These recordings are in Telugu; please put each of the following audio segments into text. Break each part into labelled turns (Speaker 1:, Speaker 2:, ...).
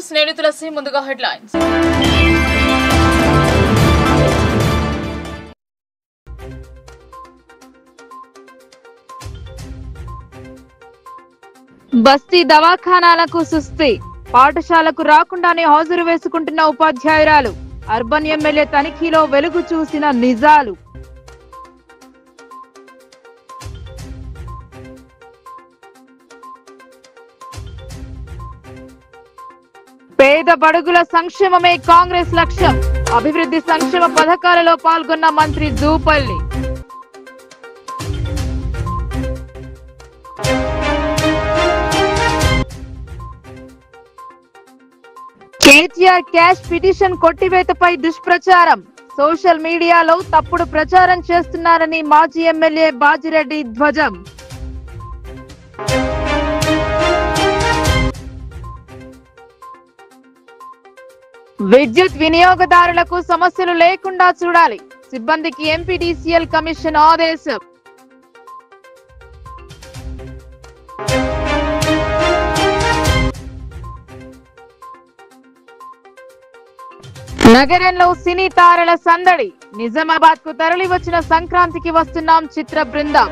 Speaker 1: న్యూస్ నేను తులసి. ముందుగా హెడ్లైన్స్.
Speaker 2: బస్తీ దవాఖానాలకు సుస్థి. పాఠశాలకు రాకుండానే హాజరు వేసుకుంటున్న ఉపాధ్యాయురాలు. అర్బన్ ఎమ్మెల్యే తనిఖీలో వెలుగు చూసిన నిజాలు. పేద బడుగుల సంక్షేమమే కాంగ్రెస్ లక్ష్యం. అభివృద్ధి సంక్షేమ పథకాలలో పాల్గొన్న మంత్రి జూపల్లి. కేటీఆర్ క్యాష్ పిటిషన్ కొట్టివేతపై దుష్ప్రచారం. సోషల్ మీడియాలో తప్పుడు ప్రచారం చేస్తున్నారని మాజీ ఎమ్మెల్యే బాజిరెడ్డి ధ్వజం. విద్యుత్ వినియోగదారులకు సమస్యలు లేకుండా చూడాలి. సిబ్బందికి ఎంపీడీసీఎల్ కమిషన్ ఆదేశం. నగరంలో సినీ తారల సందడి. నిజామాబాద్ కు తరలి వచ్చిన సంక్రాంతికి వస్తున్నాం చిత్ర బృందం.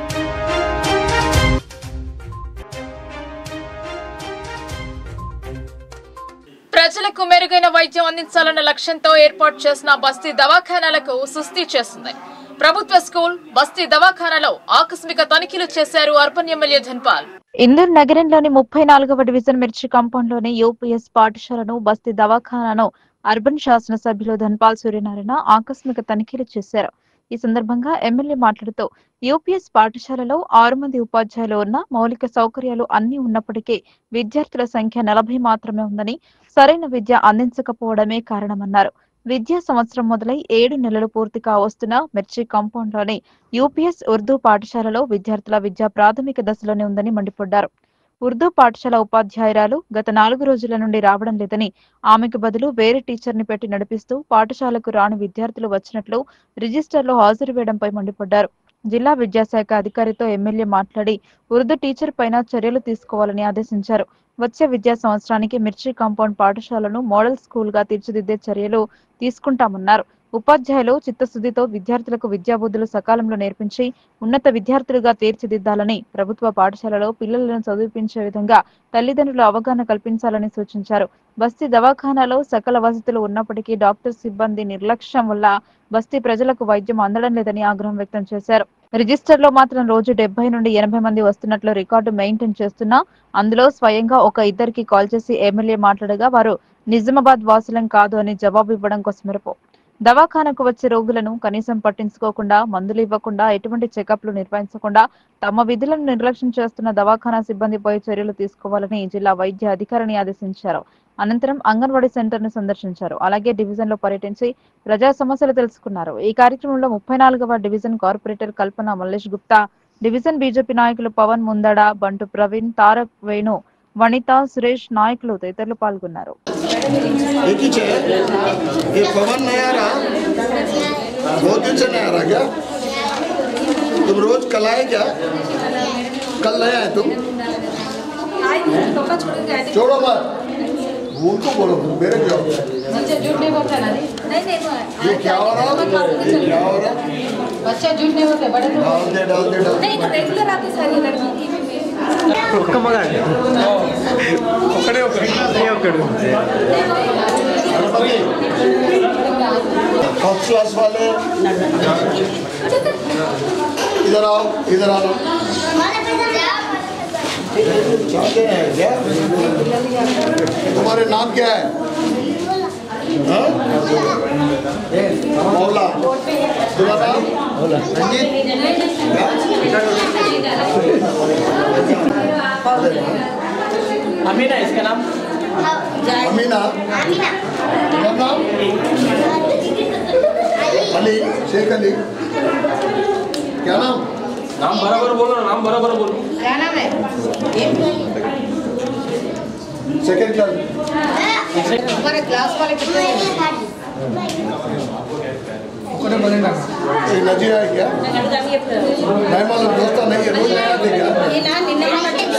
Speaker 1: ప్రజలకు మెరుగైన వైద్యం అందించాలన్న లక్ష్యంతో ఏర్పాటు చేసిన బస్తీ దవాఖానాలకు సుస్థి చేస్తుంది. ప్రభుత్వ స్కూల్, బస్తీ దవాఖానాలో ఆకస్మిక తనిఖీలు చేశారు అర్బన్ ఎమ్మెల్యే ధన్పాల్.
Speaker 2: ఇందూరు నగరంలోని 34వ డివిజన్ మిర్చి కాంపౌండ్ లోని యూపీఎస్ పాఠశాలను, బస్తీ దవాఖానాను అర్బన్ శాసనసభ్యులు ధన్పాల్ సూర్యనారాయణ ఆకస్మిక తనిఖీలు చేశారు. ఈ సందర్భంగా ఎమ్మెల్యే మాట్లాడుతూ యూపీఎస్ పాఠశాలలో 6 మంది ఉపాధ్యాయులు ఉన్న మౌలిక సౌకర్యాలు అన్ని ఉన్నప్పటికీ విద్యార్థుల సంఖ్య 40 మాత్రమే ఉందని, సరైన విద్య అందించకపోవడమే కారణమన్నారు. విద్యా సంవత్సరం మొదలై 7 నెలలు పూర్తిగా వస్తున్న మిర్చి కాంపౌండ్ లోని యూపీఎస్ ఉర్దూ పాఠశాలలో విద్యార్థుల విద్య ప్రాథమిక దశలోనే ఉందని మండిపడ్డారు. ఉర్దూ పాఠశాల ఉపాధ్యాయురాలు గత 4 రోజుల నుండి రావడం లేదని, ఆమెకు బదులు వేరే టీచర్ ని పెట్టి నడిపిస్తూ పాఠశాలకు రాని విద్యార్థులు వచ్చినట్లు రిజిస్టర్లో హాజరు వేయడంపై మండిపడ్డారు. జిల్లా విద్యాశాఖ అధికారితో ఎమ్మెల్యే మాట్లాడి ఉర్దూ టీచర్ పైన చర్యలు తీసుకోవాలని ఆదేశించారు. వచ్చే విద్యా సంవత్సరానికి మిర్చి కాంపౌండ్ పాఠశాలను మోడల్ స్కూల్ గా తీర్చిదిద్దే చర్యలు తీసుకుంటామన్నారు. ఉపాధ్యాయులు చిత్తశుద్ధితో విద్యార్థులకు విద్యాబుద్ధులు సకాలంలో నేర్పించి ఉన్నత విద్యార్థులుగా తీర్చిదిద్దాలని, ప్రభుత్వ పాఠశాలలో పిల్లలను చదివించే విధంగా తల్లిదండ్రులు అవగాహన కల్పించాలని సూచించారు. బస్తీ దవాఖానాలో సకల వసతులు ఉన్నప్పటికీ డాక్టర్ సిబ్బంది నిర్లక్ష్యం వల్ల బస్తీ ప్రజలకు వైద్యం అందడం లేదని ఆగ్రహం వ్యక్తం చేశారు. రిజిస్టర్ లో మాత్రం రోజు 70 నుండి 80 మంది వస్తున్నట్లు రికార్డు మెయింటైన్ చేస్తున్నా అందులో స్వయంగా ఒక ఇద్దరికి కాల్ చేసి ఎమ్మెల్యే మాట్లాడగా వారు నిజామాబాద్ వాసులం కాదు అని జవాబు ఇవ్వడం కోసమెరుపు. దవాఖానకు వచ్చే రోగులను కనీసం పట్టించుకోకుండా, మందులు ఇవ్వకుండా, ఎటువంటి చెకప్లు నిర్వహించకుండా తమ విధులను నిర్లక్ష్యం చేస్తున్న దవాఖానా సిబ్బందిపై చర్యలు తీసుకోవాలని జిల్లా వైద్య అధికారిని ఆదేశించారు. అనంతరం అంగన్వాడీ సెంటర్ ను సందర్శించారు. అలాగే డివిజన్ లో పర్యటించి ప్రజా సమస్యలు తెలుసుకున్నారు. ఈ కార్యక్రమంలో 34వ డివిజన్ కార్పొరేటర్ కల్పన మల్లేష్ గుప్తా, డివిజన్ బీజేపీ నాయకులు పవన్ ముందడ, బంటు ప్రవీణ్, తారక్ వేణు, వనిత, సురేష్ నాయకులు తదితరులు పాల్గొన్నారు.
Speaker 3: उनको बोलो मेरे क्या हो गया
Speaker 4: झूठ नहीं बोलता ना
Speaker 3: ये क्या हो रहा है क्या हो रहा
Speaker 4: बच्चा झूठ नहीं बोलते बड़े
Speaker 3: डाल दे
Speaker 4: नहीं तो रेगुलर आते सारी लड़की
Speaker 5: ఒక్క మగ ఒక్కడే
Speaker 3: फर्स्ट क्लास वाले इधर आओ क्या तुम्हारे नाम क्या है? मौला तुम्हारा
Speaker 5: अमीना इसका नाम
Speaker 3: अमीना नाम अली शेख अली क्या नाम
Speaker 5: बराबर बोलो नाम बराबर बोलो
Speaker 4: क्या नाम है
Speaker 3: सेकंड क्लास
Speaker 4: हमारे क्लास वाले कितने
Speaker 3: कोने बनेगा ये नजीरा है क्या नहीं मालूम दोस्त नहीं है रोज नया आते क्या
Speaker 4: ये ना निन्ने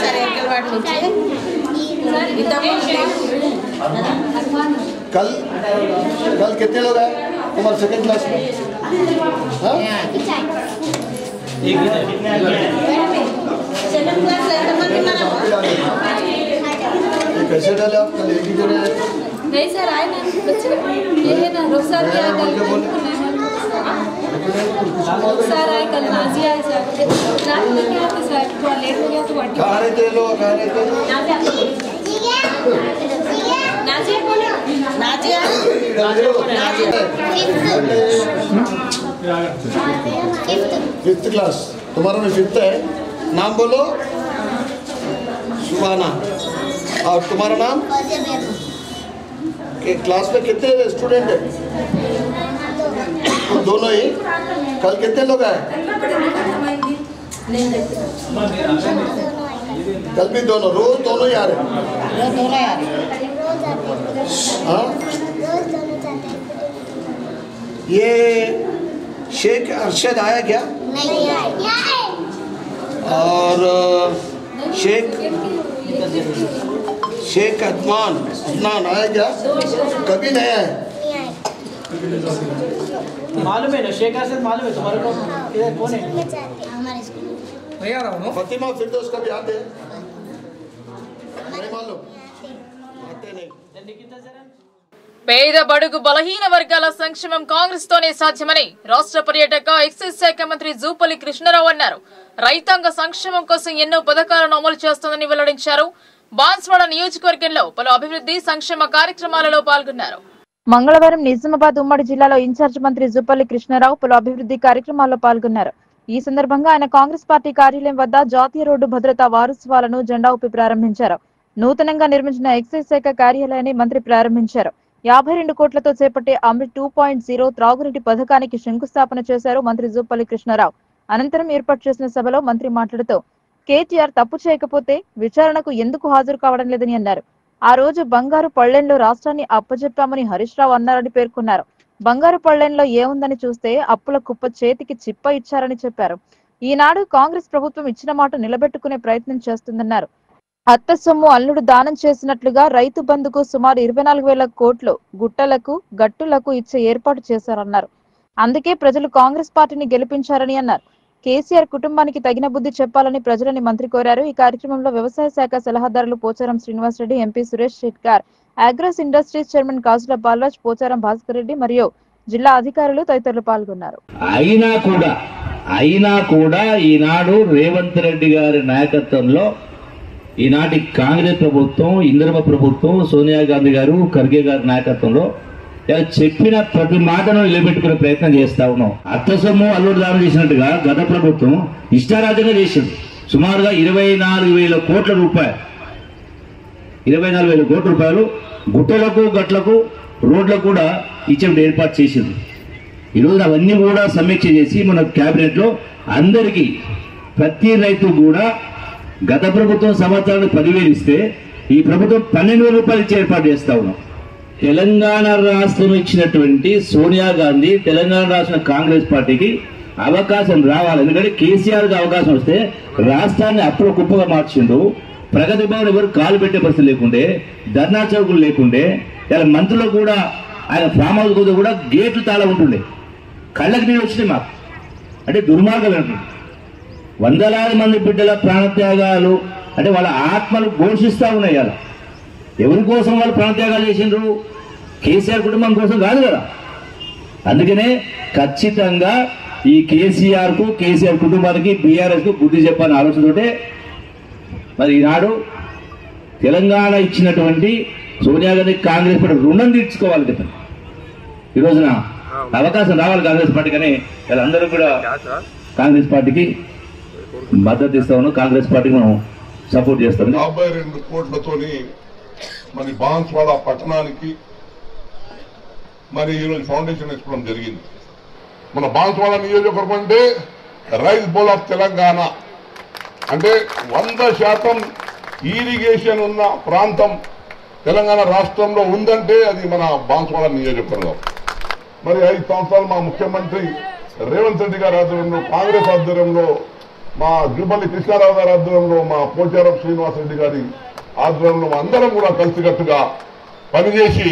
Speaker 4: सारे अंकल वार्ड नीचे
Speaker 3: कल कल कितने लोग आए तुम्हारे सेकंड क्लास में? हाँ? कैसे डाले आप? कल एक ही जगह आए?
Speaker 4: नहीं सर आए ना बच्चे ये है ना रुखसार भी आए कल रुखसार आए कल नाजी आए सर नाजी लेके आते सर थोड़ा लेट हो गया तो
Speaker 3: कहाँ रहते लोग? कहाँ रहते?
Speaker 4: नाजी बोले नाजी
Speaker 3: फिफ्थ क्लास तुम्हारा में फिफ्थ है। नाम बोलो सुबाना। और तुम्हारा नाम? क्लास में कितने स्टूडेंट है? दोनों ही। कल कितने लोग आए? कल भी दोनों, रोज दोनों ही आ रहे? हाँ। ये शेख अरशद आया क्या?
Speaker 6: नहीं आया।
Speaker 3: और शेख अदनान आया क्या? कभी नहीं आया।
Speaker 5: मालूम है ना शेख अरशद मालूम है तुम्हारे को इधर कौन है?
Speaker 6: हमारे स्कूल
Speaker 5: नहीं आ रहा हूँ
Speaker 3: फतिमा फिरदौस का भी आते हैं? नहीं मालूम, आते नहीं।
Speaker 1: పేద బడుగు బలహీన వర్గాల సంక్షేమం కాంగ్రెస్ తోనే సాధ్యమని రాష్ట్ర పర్యాటక ఎక్సైజ్ శాఖ మంత్రి జూపల్లి కృష్ణారావు అన్నారు. రైతాంగ సంక్షేమం కోసం ఎన్నో పథకాలను అమలు చేస్తోందని వెల్లడించారు. బాన్స్వాడ నియోజకవర్గంలో పలు అభివృద్ధి సంక్షేమ కార్యక్రమాలలో పాల్గొన్నారు.
Speaker 2: మంగళవారం నిజామాబాద్ ఉమ్మడి జిల్లాలో ఇన్ఛార్జ్ మంత్రి జూపల్లి కృష్ణారావు పలు అభివృద్ధి కార్యక్రమాల్లో పాల్గొన్నారు. ఈ సందర్భంగా ఆయన కాంగ్రెస్ పార్టీ కార్యాలయం వద్ద జాతీయ రోడ్డు భద్రతా వారోత్సవాలను జెండా ఊపి ప్రారంభించారు. నూతనంగా నిర్మించిన ఎక్సైజ్ శాఖ కార్యాలయాన్ని మంత్రి ప్రారంభించారు. 52 కోట్లతో చేపట్టే అమృత్ 2.0 త్రాగునీటి పథకానికి శంకుస్థాపన చేశారు మంత్రి జూపల్లి కృష్ణారావు. అనంతరం ఏర్పాటు చేసిన సభలో మంత్రి మాట్లాడుతూ కేటీఆర్ తప్పు చేయకపోతే విచారణకు ఎందుకు హాజరు కావడం లేదని అన్నారు. ఆ రోజు బంగారు పళ్లెంలో రాష్ట్రాన్ని అప్పజెప్పామని హరీష్ రావు అన్నారని పేర్కొన్నారు. బంగారు పళ్లెంలో ఏముందని చూస్తే అప్పుల కుప్ప చేతికి చిప్ప ఇచ్చారని చెప్పారు. ఈనాడు కాంగ్రెస్ ప్రభుత్వం ఇచ్చిన మాట నిలబెట్టుకునే ప్రయత్నం చేస్తుందన్నారు. అత్త సొమ్ము అల్లుడు దానం చేసినట్లుగా రైతు బంధుకు సుమారు 24,000 కోట్లు గుట్టలకు గట్టులకు ఇచ్చే ఏర్పాటు చేశారన్నారు. అందుకే ప్రజలు కాంగ్రెస్ పార్టీని గెలిపించారని అన్నారు. కేసీఆర్ కుటుంబానికి తగిన బుద్ధి చెప్పాలని ప్రజలని మంత్రి కోరారు. ఈ కార్యక్రమంలో వ్యవసాయ శాఖ సలహాదారులు Pocharam Srinivasareddy, MP Suresh Shetkar, agros industries chairman Kasula Balaraj, Pocharam Bhaskar Reddy మరియు జిల్లా అధికారులు తదితరులు పాల్గొన్నారు.
Speaker 7: అయినా కూడా ఈనాడు రేవంత్ రెడ్డి గారి నాయకత్వంలో ఈనాటి కాంగ్రెస్ ప్రభుత్వం, ఇందిరమ్మ ప్రభుత్వం, సోనియా గాంధీ గారు, ఖర్గే గారి నాయకత్వంలో చెప్పిన ప్రతి మాటను నిలబెట్టుకునే ప్రయత్నం చేస్తా ఉన్నాం. అత్త సొమ్ము అల్లుడు దానం చేసినట్టుగా గత ప్రభుత్వం ఇష్టారాజ్యంగా చేసింది. సుమారుగా 24,000 కోట్ల రూపాయలు 24,000 కోట్ల రూపాయలు గుట్టలకు గట్లకు రోడ్లకు కూడా ఇచ్చే ఏర్పాటు చేసింది. ఈరోజు అవన్నీ కూడా సమీక్ష చేసి మన కేబినెట్ లో అందరికీ ప్రతి రైతు కూడా గత ప్రభుత్వం సంవత్సరానికి 10,000 ఇస్తే ఈ ప్రభుత్వం 12,000 రూపాయలు ఇచ్చే ఏర్పాటు చేస్తా ఉన్నాం. తెలంగాణ రాష్ట్రం ఇచ్చినటువంటి సోనియా గాంధీ తెలంగాణ రాష్ట్ర కాంగ్రెస్ పార్టీకి అవకాశం రావాలి. ఎందుకంటే కేసీఆర్ కి అవకాశం వస్తే రాష్ట్రాన్ని అప్పుల కుప్పగా మార్చిండు. ప్రగతి భవన్ ఎవరు కాలు పెట్టే పరిస్థితి లేకుండే, ధర్నా చౌకులు లేకుండే, ఇలా మంత్రులు కూడా ఆయన ఫామ్ హౌస్ కూడా గేట్లు తాళం ఉంటుండే. కళ్ళకి నీళ్ళు వచ్చినాయి మాకు. అంటే దుర్మార్గం అంటుంది. వందలాది మంది బిడ్డల ప్రాణత్యాగాలు అంటే వాళ్ళ ఆత్మలు ఘోషిస్తా ఉన్నాయి. అలా ఎవరి కోసం వాళ్ళు ప్రాణత్యాగాలు చేసిండ్రు? కేసీఆర్ కుటుంబం కోసం కాదు కదా. అందుకనే ఖచ్చితంగా ఈ కేసీఆర్ కు, కేసీఆర్ కుటుంబానికి, బీఆర్ఎస్ కు బుద్ధి చెప్పాలని ఆలోచనతోటే మరి ఈనాడు తెలంగాణ ఇచ్చినటువంటి సోనియా గాంధీ కాంగ్రెస్ పార్టీ రుణం తీర్చుకోవాలి చెప్పండి. ఈ రోజున అవకాశం రావాలి కాంగ్రెస్ పార్టీకి అని వీళ్ళందరూ కూడా కాంగ్రెస్ పార్టీకి మద్దతు ఇస్తా ఉన్నాం. కాంగ్రెస్ పార్టీకి మనం సపోర్ట్ చేస్తాం.
Speaker 8: 52 కోట్లతోని మరి బాన్స్వాడ పట్టణానికి మరి ఈరోజు ఫౌండేషన్ వేసుకోవడం జరిగింది. మన బాన్స్వాడ నియోజకవర్గం అంటే రైస్ బౌల్ ఆఫ్ తెలంగాణ, అంటే 100% ఇరిగేషన్ ఉన్న ప్రాంతం తెలంగాణ రాష్ట్రంలో ఉందంటే అది మన బాన్స్వాడ నియోజకవర్గం. మరి 5 సంవత్సరాలు మా ముఖ్యమంత్రి రేవంత్ రెడ్డి గారి ఆధ్వర్యంలో, కాంగ్రెస్ ఆధ్వర్యంలో, మా జూపల్లి కృష్ణారావు గారి ఆధ్వర్యంలో, మా పోచారం శ్రీనివాసరెడ్డి గారి ఆధ్వర్యంలో అందరం కూడా కలిసికట్టుగా పనిచేసి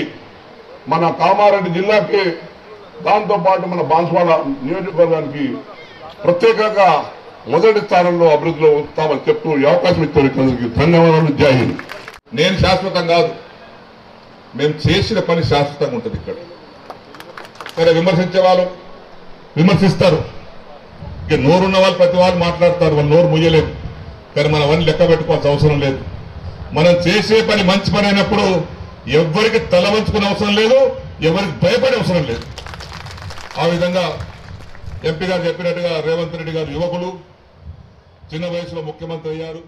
Speaker 8: మన కామారెడ్డి జిల్లాకి దాంతోపాటు మన బాన్స్వాడ నియోజకవర్గానికి ప్రత్యేకంగా మొదటి స్థానంలో అభివృద్ధిలో ఉంచుతామని చెప్తూ ఈ అవకాశం ఇచ్చే ధన్యవాదాలు. జై హింద్. నేను శాశ్వతం కాదు, మేము చేసిన పని శాశ్వతంగా ఉంటుంది. ఇక్కడ సరే విమర్శించే వాళ్ళు విమర్శిస్తారు, ఇక నోరున్న వాళ్ళు ప్రతి వాళ్ళు మాట్లాడతారు, వాళ్ళు నోరు ముయ్యలేము. కానీ మనం అవన్నీ లెక్క పెట్టుకోవాల్సిన అవసరం లేదు. మనం చేసే పని మంచి పని అయినప్పుడు ఎవరికి తల వంచుకునే అవసరం లేదు, ఎవరికి భయపడే అవసరం లేదు. ఆ విధంగా ఎంపీ గారు చెప్పినట్టుగా రేవంత్ రెడ్డి గారు యువకులు, చిన్న వయసులో ముఖ్యమంత్రి అయ్యారు.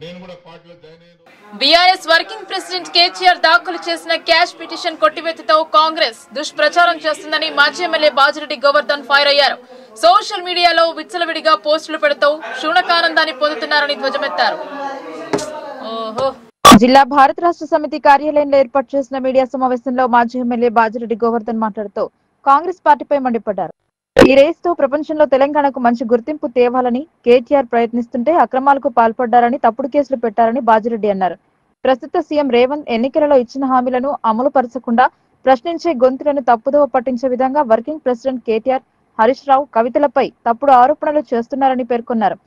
Speaker 8: నేను కూడా పార్టీలో జాయిన్ అయ్యాను.
Speaker 1: బీఆర్ఎస్ వర్కింగ్ ప్రెసిడెంట్ కేటీఆర్ దాఖలు చేసిన క్యాష్ పిటిషన్ కొట్టివేతతో కాంగ్రెస్ దుష్ప్రచారం చేస్తుందని మాజీ ఎమ్మెల్యే బాజిరెడ్డి గోవర్ధన్ ఫైర్ అయ్యారు. సోషల్ మీడియాలో విచ్చలవిడిగా పోస్టులు పెడుతూ శూనకానందాన్ని పొందుతున్నారని ధ్వజమెత్తారు.
Speaker 2: జిల్లా భారత రాష్ట్ర సమితి కార్యాలయంలో ఏర్పాటు చేసిన మీడియా సమావేశంలో మాజీ ఎమ్మెల్యే బాజిరెడ్డి గోవర్ధన్ మాట్లాడుతూ కాంగ్రెస్ పార్టీపై మండిపడ్డారు. ఈ రేసుతో ప్రపంచంలో తెలంగాణకు మంచి గుర్తింపు తేవాలని కేటీఆర్ ప్రయత్నిస్తుంటే అక్రమాలకు పాల్పడ్డారని, తప్పుడు కేసులు పెట్టారని బాజిరెడ్డి అన్నారు. ప్రస్తుత సీఎం రేవంత్ ఎన్నికలలో ఇచ్చిన హామీలను అమలు పరచకుండా ప్రశ్నించే గొంతులను తప్పుదోవ పట్టించే విధంగా వర్కింగ్ ప్రెసిడెంట్ కేటీఆర్, హరీష్ రావు, కవితలపై తప్పుడు ఆరోపణలు చేస్తున్నారని పేర్కొన్నారు.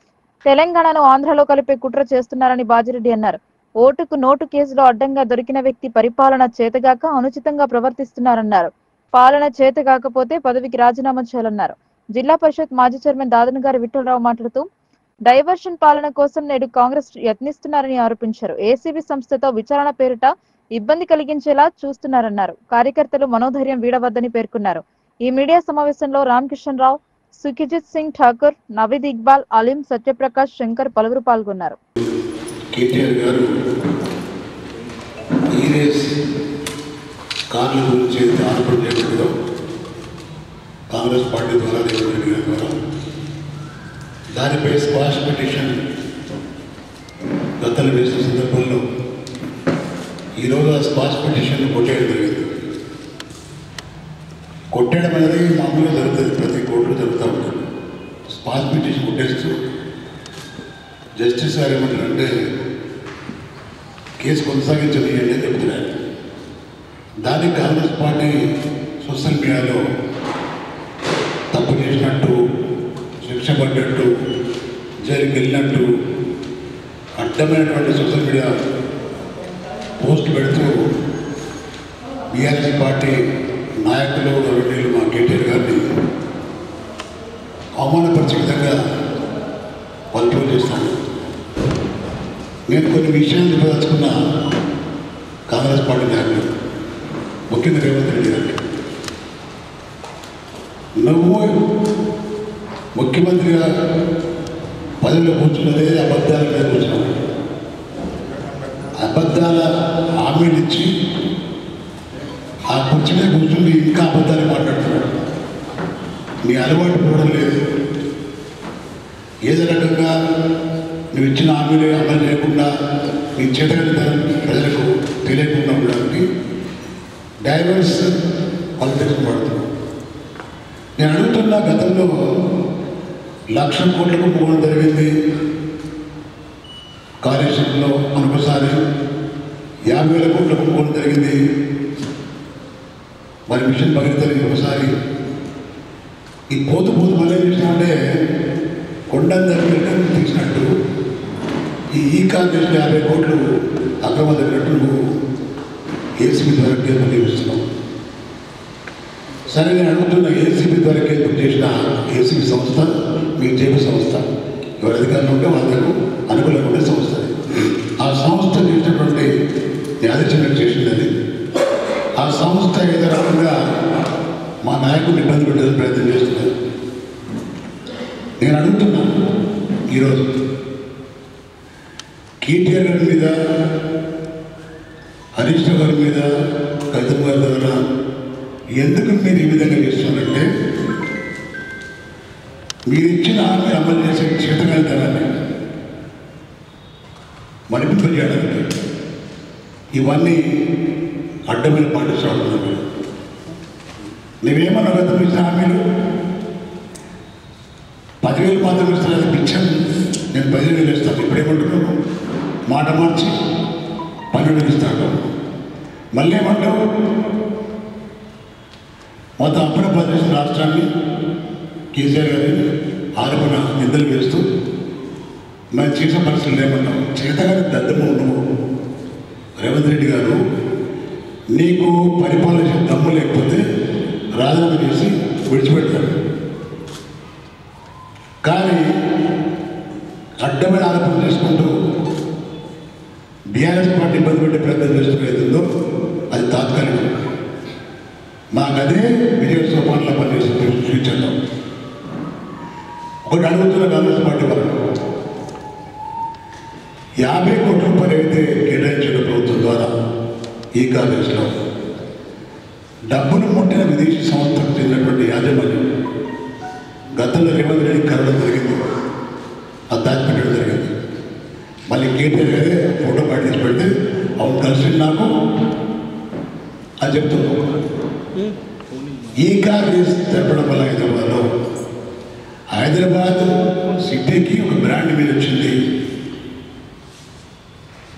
Speaker 2: తెలంగాణను ఆంధ్రలో కలిపే కుట్ర చేస్తున్నారని బాజిరెడ్డి అన్నారు. ఓటుకు నోటు కేసులో అడ్డంగా దొరికిన వ్యక్తి పరిపాలన చేతగాక అనుచితంగా ప్రవర్తిస్తున్నారన్నారు. పాలన చేత కాకపోతే పదవికి రాజీనామా చేయాలన్నారు. జిల్లా పరిషత్ మాజీ చైర్మన్ దాదనగారి విఠలరావు మాట్లాడుతూ డైవర్షన్ పాలన కోసం నేడు కాంగ్రెస్ యత్నిస్తున్నారని ఆరోపించారు. ఏసీబీ సంస్థతో విచారణ పేరిట ఇబ్బంది కలిగించేలా చూస్తున్నారన్నారు. కార్యకర్తలు మనోధైర్యం వీడవద్దని పేర్కొన్నారు. ఈ మీడియా సమావేశంలో రామకిషన్ రావు, సుఖిజిత్ సింగ్ ఠాకూర్, నవీద్ ఇక్బాల్, అలీం, సత్యప్రకాష్, శంకర్ పలువురు పాల్గొన్నారు.
Speaker 3: కేటీఆర్ గారు ఈ రేస్ కార్ల గురించి ఆరోపణ చేయకుండా కాంగ్రెస్ పార్టీ ద్వారా రేవంత్ రెడ్డి గారి ద్వారా దానిపై స్క్వాష్ పిటిషన్ గతంలో వేసిన సందర్భంలో ఈరోజు ఆ స్క్వాష్ పిటిషన్ కొట్టేయడం జరిగింది. కొట్టేయడం అనేది మామూలుగా జరుగుతుంది, ప్రతి కోర్టులో జరుగుతూ ఉంటుంది. స్క్వాష్ పిటిషన్ కొట్టేస్తూ జస్టిస్ గారు ఏమంటారంటే కేసు కొనసాగించని అని చెప్తున్నారు. దానికి కాంగ్రెస్ పార్టీ సోషల్ మీడియాలో తప్పు చేసినట్టు, శిక్ష పడ్డట్టు, జైలుకి వెళ్ళినట్టు అడ్డమైనటువంటి సోషల్ మీడియా పోస్ట్ పెడుతూ బీఆర్ఎస్ పార్టీ నాయకులు గవర్నీయులు మా కేటీఆర్ గారిని అవమానపరిచే విధంగా వాళ్ళు పోస్ట్ చేస్తాను. నేను కొన్ని విషయాలు చెప్పదలుచుకున్న కాంగ్రెస్ పార్టీ నాయకులు, ముఖ్యంగా రేవంత్ రెడ్డి గారికి, నువ్వు ముఖ్యమంత్రిగా పదవిలో కూర్చున్నదే అబద్ధాల మీద కూర్చున్నావు. అబద్ధాల హామీలు ఇచ్చి ఆ కుర్చీ మీద కూర్చుని ఇంకా అబద్ధాలు మాట్లాడుతున్నాడు. నీ అలవాటు పోవడం లేదు. ఏదో రకంగా నువ్వు ఇచ్చిన హామీలు అమలు చేయకుండా నీ చేతగలితనం ప్రజలకు తెలియకుండా ఉండడానికి డైవర్స్ పాలిటిక్స్ వాడుతున్నావు. నేను అడుగుతున్నా, గతంలో 1,00,000 కోట్లకు పోవడం జరిగింది కార్యక్రమంలో, మరొకసారి 50,000 కోట్లకు పోవడం జరిగింది మరి మిషన్ భగీరథకి ఒకసారి. ఈ పోతు మళ్ళీ ఏం చేసినామంటే కొండందరికీ తీసినట్టు ఈ కాంగ్రెస్లో 50 కోట్లు అక్రమ జరిగినట్టు నువ్వు ఏసీబీ ద్వారా కేసు నిర్వహిస్తున్నావు. సరే, నేను అడుగుతున్న, ఏసీబీ ద్వారా కేసు చేసిన ఏసీబీ సంస్థ మీ జేబీ సంస్థ, ఎవరి అధికారులు ఉంటే వాళ్ళకు అనుకూలంగా ఉండే సంస్థ. ఆ సంస్థ చేసినటువంటి యాదృచ్ఛికంగా చేసిందని, ఆ సంస్థ ఏదో రకంగా మా నాయకుడిని ఇబ్బంది పెట్టడానికి ప్రయత్నం చేస్తున్నారు. నేను అడుగుతున్నా, ఈరోజు కేటీఆర్ గారి మీద, హరీష్ రావు గారి మీద, కవిత గారి ద్వారా ఎందుకు మీరు ఈ విధంగా చేస్తున్నారంటే మీరు ఇచ్చిన హామీ అమలు చేసే చేతగాలితనాన్ని మరిపింపజేయడానికి ఇవన్నీ అడ్డమైన పాటిస్తున్నాను. నువ్వేమన్నా గతం ఇచ్చిన హామీలు 10,000 మాత్రం ఇస్తాను, పిచ్చాను, నేను 15,000 ఇస్తాను. ఇప్పుడేమంటున్నాను, మాట మార్చి 12,000 ఇస్తాను. మళ్ళీ ఏమంటావు? మొత్తం ఆంధ్రప్రదేశ్ రాష్ట్రాన్ని కేసీఆర్ గారి ఆరోపణ నిందలు వేస్తూ మనం చేసే పరిస్థితులు ఏమంటాం? చేతగాని దద్దము నువ్వు రేవంత్ రెడ్డి గారు, నీకు పరిపాలన దమ్ము లేకపోతే రాజీనామా చేసి విడిచిపెడతారు. కానీ అడ్డమైన ఆరోపణ చేసుకుంటూ బీఆర్ఎస్ పార్టీ ఇబ్బంది పెట్టే ప్రయత్నం చేస్తుందో అది తాత్కాలికం. మాకదే విజయ సోపాన్లో పనిచేస్తుంది ఫ్యూచర్లో. ఒకటి అడుగుతున్న కాంగ్రెస్ పార్టీ వాళ్ళు 50 కోట్ల రూపాయలు అయితే కేటాయించిన ప్రభుత్వం ద్వారా ఈ కాలేజీలో డబ్బును ముట్టిన విదేశీ సంస్థకు చెందినటువంటి యాజమాన్యం గతంలో రేవంత్ రెడ్డి కలవడం జరిగింది, అది దాచిపెట్టడం జరిగింది. మళ్ళీ కేటీఆర్ గారే ఫోటో పాటించి పెడితే అవును కలిసి నాకు అని చెప్తున్నాం. ఈ కాలేజ్ జరపడం వల్ల హైదరాబాద్ సిటీకి ఒక బ్రాండ్ మీద వచ్చింది.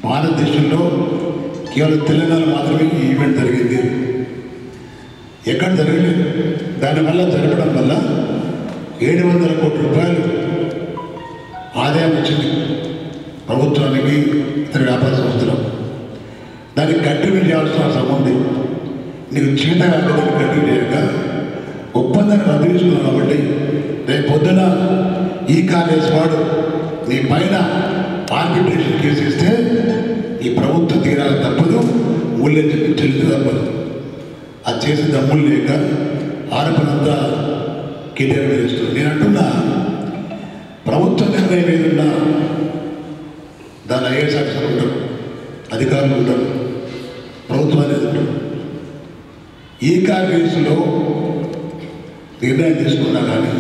Speaker 3: భారతదేశంలో కేవలం తెలంగాణ మాత్రమే ఈ ఈవెంట్ జరిగింది, ఎక్కడ జరగలేదు. దానివల్ల జరపడం వల్ల 700 కోట్ల రూపాయలు ఆదాయం వచ్చింది ప్రభుత్వానికి, ఇతర వ్యాపార సంస్థలకు. దానికి కంటిన్యూ చేయాల్సిన అవసరం ఉంది. నీకు చేత కాక దాన్ని కంటిన్యూ చేయక ఒప్పందాన్ని రద్దు చేసుకున్నావు కాబట్టి రేపు పొద్దున ఈ కాలేజ్ వాడు నీ పైన ఆర్బిట్రేషన్ కేసు ఇస్తే ఈ ప్రభుత్వం తీరాలి తప్పదు, మూల్యం చెల్లించి తప్పదు. అది చేసే దమ్ములు లేక ఆరోపణంతా కేటీఆర్ చేస్తుంది. నేను అంటున్నా, ప్రభుత్వ నిర్ణయం ఏదన్నా దాని ఐఏఎస్ ఆఫీసర్లు ఉంటారు, అధికారులు ఉంటారు, ప్రభుత్వం అనేది ఉంటారు. ఈ కాంగ్రెస్లో నిర్ణయం తీసుకున్నా కానీ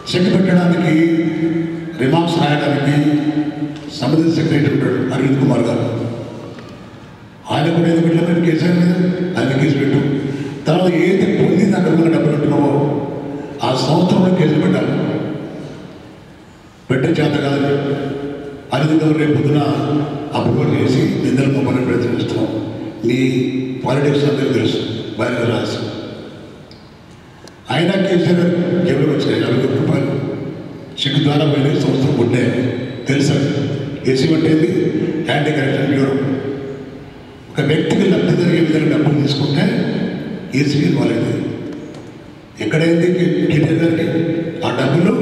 Speaker 3: చెక్ పెట్టడానికి, రిమార్క్స్ రాయడానికి సంబంధిత సెక్రటరీ ఉంటాడు అరవింద్ కుమార్ గారు. ఆయన కూడా ఏదో పెట్టలేదు కేసీఆర్ మీద, ఆయన కేసు పెట్టు. తర్వాత ఏది పొంది అక్కడ ఉన్న డబ్బులు అంటున్నావో ఆ సంవత్సరంలో కేసులు పెట్టాలి. పెట్టే చేత కాదని అరవింద్ గారు రేపు పొద్దున అప్రూవల్ చేసి నిందలు మమ్మల్ని ప్రయత్నిస్తున్నాం. నీ పాలిటిక్స్ అందరికీ తెలుసు, బయట రహస్యం. అయినా కేసీఆర్ జేబులోకి వచ్చినాయి 50 కోట్ల రూపాయలు చెక్ ద్వారా పోయిన సంస్థలు ఉంటే తెలుసా? ఏసీ పట్టేది యాంటీ కరప్షన్ బ్యూరో. ఒక వ్యక్తికి లబ్ధి జరిగే విధంగా డబ్బులు తీసుకుంటే ఏసీ ఇవ్వలేదు. ఎక్కడైంది కేటీఆర్ గారికి? ఆ డబ్బులు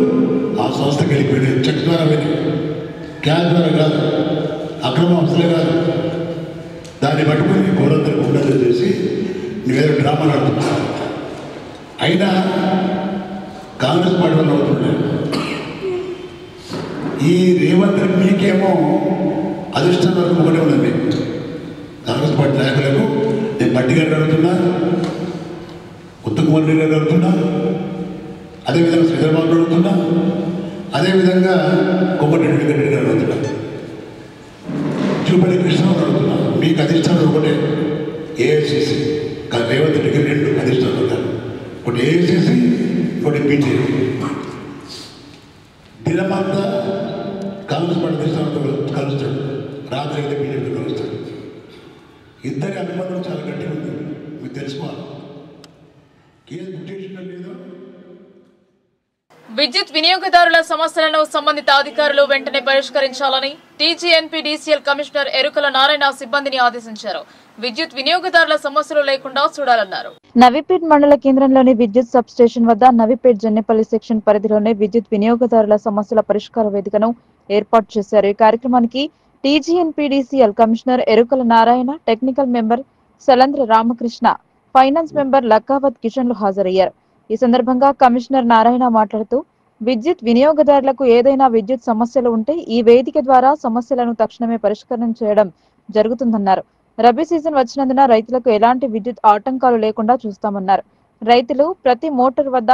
Speaker 3: ఆ సంస్థకి వెళ్ళిపోయినాయి, చెక్ ద్వారా వెళ్ళి, క్యాష్ ద్వారా కాదు, అక్రమ అవసరలే కాదు. దాన్ని పట్టుకుని గోరంతలు ఉండదు చేసి నువ్వేదో డ్రామాలు ఆడుతున్నా. అయినా కాంగ్రెస్ పార్టీ వాళ్ళు అవుతుండే ఈ రేవంత్ రెడ్డి మీకేమో అధిష్టానం వరకు ఒకటే ఉన్నది. కాంగ్రెస్ పార్టీ నాయకులకు నేను బట్టి గారు అడుగుతున్నా, ఉత్తమ్ కుమార్ రెడ్డి గారు అడుగుతున్నా, అదేవిధంగా శ్రీధర్బాబు అడుగుతున్నా, అదేవిధంగా కోమటిరెడ్డి వెంకటరెడ్డి గారు అడుగుతున్నా, చూపల్లి కృష్ణరావు అడుగుతున్నా. మీకు అధిష్టానం ఒకటే ఏఐసిసి, కానీ రేవంత్ రెడ్డికి 2 అధిష్టానాలు ఉంటారు. ఒకటి ఏఐసిసి, ఒకటి బీజేపీ. దినమంతా కాంగ్రెస్ పార్టీ అధిష్టానంతో కలుస్తాడు, రాత్రి అయితే బీజేపీతో కలుస్తాడు. ఇద్దరి అభిమానులు చాలా గట్టిగా ఉంది, మీకు తెలుసుకోవాలి. కేసు బుక్ చేసినా లేదో.
Speaker 1: విద్యుత్ వినియోగదారుల సమస్యలను సంబంధిత అధికారులు వెంటనే పరిష్కరించాలని టీజీఎన్పీడీసీఎల్ కమిషనర్ ఎరుకల నారాయణ సిబ్బందిని ఆదేశించారు. విద్యుత్ వినియోగదారుల సమస్యలు లేకుండా చూడాలన్నారు.
Speaker 2: నవీపేట్ మండల కేంద్రంలోని విద్యుత్ సబ్ స్టేషన్ వద్ద నవీపేట్ జన్నెపల్లి సెక్షన్ పరిధిలోనే విద్యుత్ వినియోగదారుల సమస్యల పరిష్కార వేదికను ఏర్పాటు చేశారు. ఈ కార్యక్రమానికి TGNPDCL commissioner Erukala Narayana, technical member Salandra Ramakrishna, finance member Lakkavath కిషన్లు హాజరయ్యారు. ఈ సందర్భంగా కమిషనర్ నారాయణ మాట్లాడుతూ విద్యుత్ వినియోగదారులకు ఏదైనా విద్యుత్ సమస్యలు ఉంటే ఈ వేదిక ద్వారా సమస్యలను తక్షణమే పరిష్కారం చేయడం జరుగుతుందన్నారు. రబీ సీజన్ వచ్చినందున రైతులకు ఎలాంటి విద్యుత్ ఆటంకాలు లేకుండా చూస్తామన్నారు. రైతులు ప్రతి మోటార్ వద్ద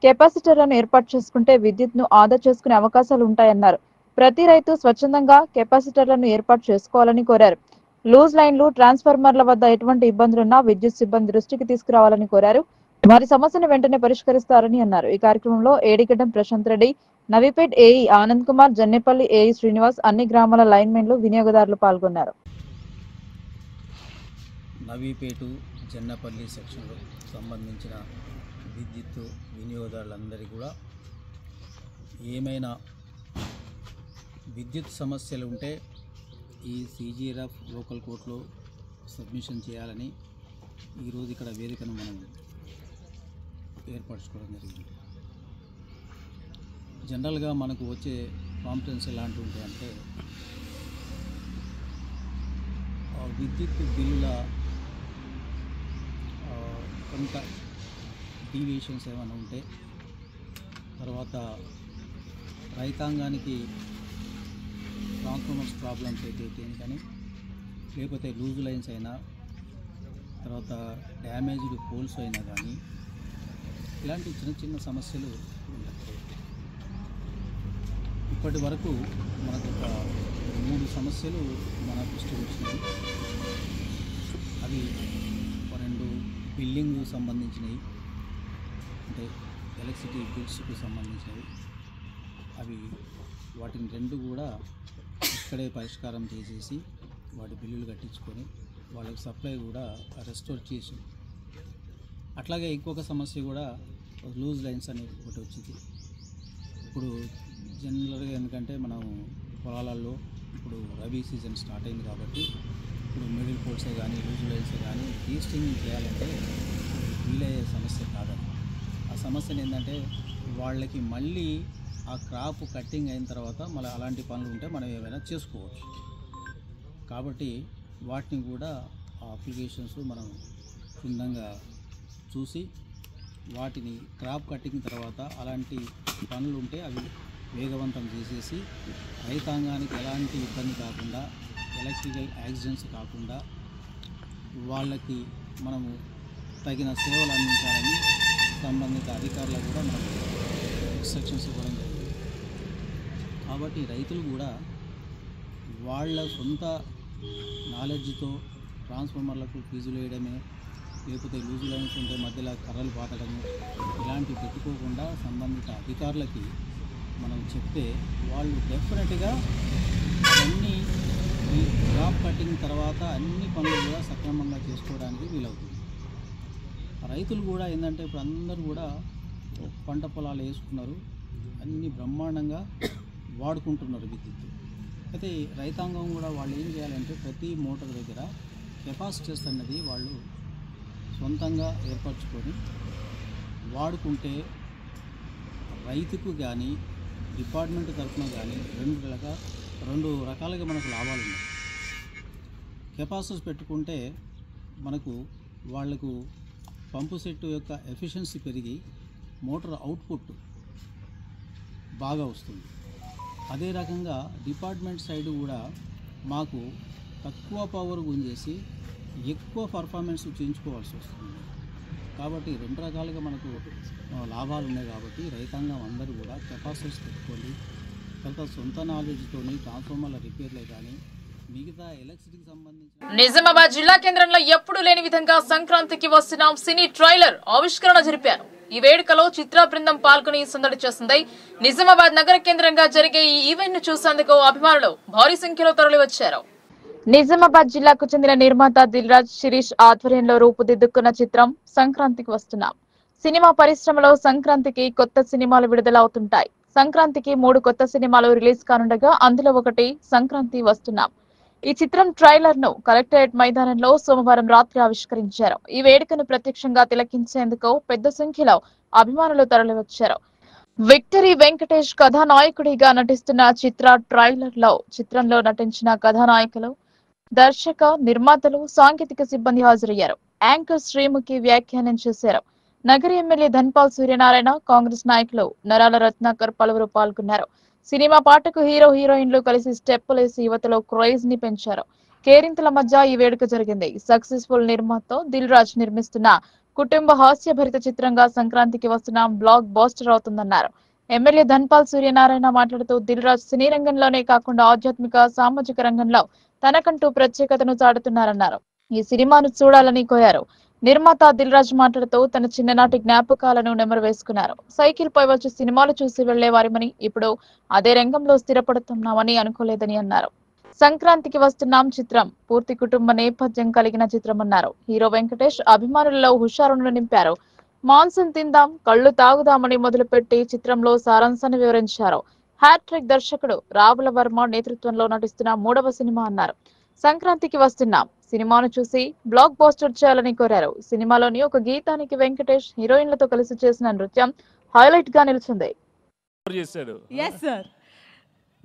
Speaker 2: కెపాసిటర్లను ఏర్పాటు చేసుకుంటే విద్యుత్ ను ఆదా చేసుకునే అవకాశాలు ఉంటాయన్నారు. ప్రతి రైతు స్వచ్ఛందంగా కెపాసిటర్లను ఏర్పాటు చేసుకోవాలని కోరారు. లూజ్ లైన్లు, ట్రాన్స్ఫార్మర్ల వద్ద ఎటువంటి ఇబ్బందులున్నా విద్యుత్ సిబ్బంది దృష్టికి తీసుకురావాలని కోరారు. వారి సమస్యను వెంటనే పరిష్కరిస్తారని అన్నారు. ఈ కార్యక్రమంలో ఏడిగడ్డం ప్రశాంత్ రెడ్డి, నవీపేట్ ఏఈ ఆనంద్ కుమార్, జన్నెపల్లి ఏఈ శ్రీనివాస్, అన్ని గ్రామాల లైన్మెన్లు, వినియోగదారులు పాల్గొన్నారు.
Speaker 9: నవీపేటు జన్నపల్లి సెక్షన్లో సంబంధించిన విద్యుత్ వినియోగదారులందరికీ కూడా ఏమైనా విద్యుత్ సమస్యలు ఉంటే ఈ CGRF లోకల్ కోర్టులో సబ్మిషన్ చేయాలని ఈరోజు ఇక్కడ వేదికను మనం ఏర్పరచుకోవడం జరిగింది. జనరల్గా మనకు వచ్చే కాంప్లైంట్స్ ఎలాంటివి ఉంటాయంటే విద్యుత్ బిల్లుల కొంత డీవియేషన్స్ ఏమైనా ఉంటే, తర్వాత రైతాంగానికి ట్రాన్స్ఫార్మర్స్ ప్రాబ్లమ్స్ అయితే కానీ, లేకపోతే లూజ్ లైన్స్ అయినా, తర్వాత డ్యామేజ్డ్ పోల్స్ అయినా కానీ, ఇలాంటి చిన్న చిన్న సమస్యలు ఉంటాయి. ఇప్పటి వరకు మనకు ఒక 3 సమస్యలు మన దృష్టికి వచ్చినాయి. అవి 2 బిల్డింగ్ సంబంధించినవి, అంటే ఎలక్ట్రిసిటీ బిల్స్కు సంబంధించినవి. అవి వాటిని 2 కూడా ఇక్కడే పరిష్కారం చేసేసి వాటి బిల్లులు కట్టించుకొని వాళ్ళకి సప్లై కూడా రెస్టోర్ చేసి, అట్లాగే ఇంకొక సమస్య కూడా లూజ్ లైన్స్ అనేది ఒకటి వచ్చింది. ఇప్పుడు జనరల్గా ఎందుకంటే మనం పొలాలలో ఇప్పుడు రబీ సీజన్ స్టార్ట్ అయింది కాబట్టి ఇప్పుడు మిడిల్ పోల్సే కానీ లూజ్ లైన్సే కానీ డీస్టింగ్ చేయాలంటే వీలయ్యే సమస్య కాదని. ఆ సమస్యను ఏంటంటే వాళ్ళకి మళ్ళీ ఆ క్రాప్ కట్టింగ్ అయిన తర్వాత మళ్ళీ అలాంటి పనులు ఉంటే మనం ఏమైనా చేసుకోవచ్చు. కాబట్టి వాటిని కూడా ఆ అప్లికేషన్స్ మనం క్షుణ్ణంగా చూసి వాటిని క్రాప్ కట్టింగ్ తర్వాత అలాంటి పనులు ఉంటే అవి వేగవంతం చేసేసి రైతాంగానికి ఎలాంటి ఇబ్బంది కాకుండా, ఎలక్ట్రికల్ యాక్సిడెంట్స్ కాకుండా వాళ్ళకి మనము తగిన సేవలు అందించాలని సంబంధిత అధికారులకు కూడా మనం ఇన్స్ట్రక్షన్స్ ఇవ్వడం జరిగింది. కాబట్టి రైతులు కూడా వాళ్ళ సొంత నాలెడ్జ్తో ట్రాన్స్ఫార్మర్లకు ఫీజులు వేయడమే, లేకపోతే లూజు లైన్స్ ఉంటే మధ్యలో కర్రలు పాతడము, ఇలాంటివి పెట్టుకోకుండా సంబంధిత అధికారులకి మనం చెప్తే వాళ్ళు డెఫినెట్గా అన్నీ ఈ క్రాప్ కటింగ్ తర్వాత అన్ని పనులు కూడా సక్రమంగా చేసుకోవడానికి వీలవుతుంది. రైతులు కూడా ఏంటంటే ఇప్పుడు అందరూ కూడా పంట పొలాలు వేసుకున్నారు, అన్నీ బ్రహ్మాండంగా వాడుకుంటున్నారు విద్యుత్. అయితే రైతాంగం కూడా వాళ్ళు ఏం చేయాలంటే ప్రతి మోటార్ దగ్గర కెపాసిటర్స్ అన్నది వాళ్ళు సొంతంగా ఏర్పరచుకొని వాడుకుంటే రైతుకు కానీ డిపార్ట్మెంట్ తరఫున కానీ రెండు రకాలుగా మనకు లాభాలు ఉన్నాయి. కెపాసిటర్స్ పెట్టుకుంటే మనకు వాళ్లకు పంపు సెట్ యొక్క ఎఫిషియన్సీ పెరిగి మోటార్ అవుట్పుట్ బాగా వస్తుంది. అదే రకంగా డిపార్ట్మెంట్ సైడ్ కూడా మాకు తక్కువ పవర్ గుంజేసి ఎక్కువ పర్ఫార్మెన్స్ చేయించుకోవాల్సి వస్తుంది. కాబట్టి 2 రకాలుగా మనకు లాభాలు ఉన్నాయి. కాబట్టి రైతాంగం అందరూ కూడా కెపాసిటర్స్ పెట్టుకోండి. తర్వాత సొంత నాలెడ్జ్తోని ట్రాన్స్ఫార్మర్ల రిపేర్లే కానీ మిగతా ఎలక్ట్రిసిటీకి సంబంధించిన
Speaker 1: నిజామాబాద్ జిల్లా కేంద్రంలో ఎప్పుడూ లేని విధంగా సంక్రాంతికి వస్తున్న సినీ ట్రైలర్ ఆవిష్కరణ జరిపారు. ఈ వేడుకలో చిత్ర బృందం పాల్గొని సందడి చేసింది. నిజామాబాద్ నగర కేంద్రంగా జరిగే ఈ ఈవెంట్ ను చూసేందుకు అభిమానులు భారీ సంఖ్యలో తరలివచ్చారు.
Speaker 2: నిజామాబాద్ జిల్లాకు చెందిన నిర్మాత దిల్ రాజ్ శిరీష్ ఆధ్వర్యంలో రూపుదిద్దుకున్న చిత్రం సంక్రాంతికి వస్తున్నాం. సినిమా పరిశ్రమలో సంక్రాంతికి కొత్త సినిమాలు విడుదలవుతుంటాయి. సంక్రాంతికి 3 కొత్త సినిమాలు రిలీజ్ కానుండగా అందులో ఒకటి సంక్రాంతి వస్తున్నాం. ఈ చిత్రం ట్రైలర్ ను కలెక్టరేట్ మైదానంలో సోమవారం రాత్రి ఆవిష్కరించారు. ఈ వేడుకను ప్రత్యక్షంగా తిలకించేందుకు పెద్ద సంఖ్యలో అభిమానులు తరలివచ్చారు. విక్టరీ వెంకటేష్ కథానాయకుడిగా నటిస్తున్న చిత్రంలో నటించిన కథానాయకులు, దర్శక, నిర్మాతలు, సాంకేతిక సిబ్బంది హాజరయ్యారు. యాంకర్ శ్రీముఖి వ్యాఖ్యానం చేశారు. నగరి ఎమ్మెల్యే ధన్పాల్ సూర్యనారాయణ, కాంగ్రెస్ నాయకులు నరాల రత్నాకర్ పలువురు పాల్గొన్నారు. సినిమా పాటకు హీరో హీరోయిన్లు కలిసి స్టెప్పులేసి యువతలో క్రేజ్ ని పెంచారు. కేరింతల మధ్య ఈ వేడుక జరిగింది. సక్సెస్ఫుల్ నిర్మాతతో దిల్ రాజ్ నిర్మిస్తున్న కుటుంబ హాస్యభరిత చిత్రంగా సంక్రాంతికి వస్తున్న బ్లాక్ బాస్టర్ అవుతుందన్నారు. ఎమ్మెల్యే ధన్పాల్ సూర్యనారాయణ మాట్లాడుతూ దిల్ రాజ్ సినీ రంగంలోనే కాకుండా ఆధ్యాత్మిక, సామాజిక రంగంలో తనకంటూ ప్రత్యేకతను చాటుతున్నారన్నారు. ఈ సినిమాను చూడాలని కోరారు. నిర్మాత దిల్ రాజ్ మాట్లాడుతూ తన చిన్ననాటి జ్ఞాపకాలను నెమరు వేసుకున్నారు. సైకిల్ పై వచ్చి సినిమాలు చూసి వెళ్లేవారిమని, ఇప్పుడు అదే రంగంలో స్థిరపడుతున్నామని అనుకోలేదని అన్నారు. సంక్రాంతికి వస్తున్నాం చిత్రం పూర్తి కుటుంబ నేపథ్యం కలిగిన చిత్రమన్నారు. హీరో వెంకటేష్ అభిమానులలో హుషారును నింపారు. మాన్సూన్ తిందాం కళ్ళు తాగుదామని మొదలుపెట్టి చిత్రంలో సారాంశాన్ని వివరించారు. హ్యాట్రిక్ దర్శకుడు రావుల వర్మ నేతృత్వంలో నటిస్తున్న 3వ సినిమా అన్నారు. సంక్రాంతికి వస్తున్నాం సినిమాను చూసి బ్లాక్ బస్టర్ చేయాలని కోరారు. సినిమాలోని ఒక గీతానికి వెంకటేష్ హీరోయిన్లతో కలిసి చేసిన నృత్యం హైలైట్ గా నిలిచింది.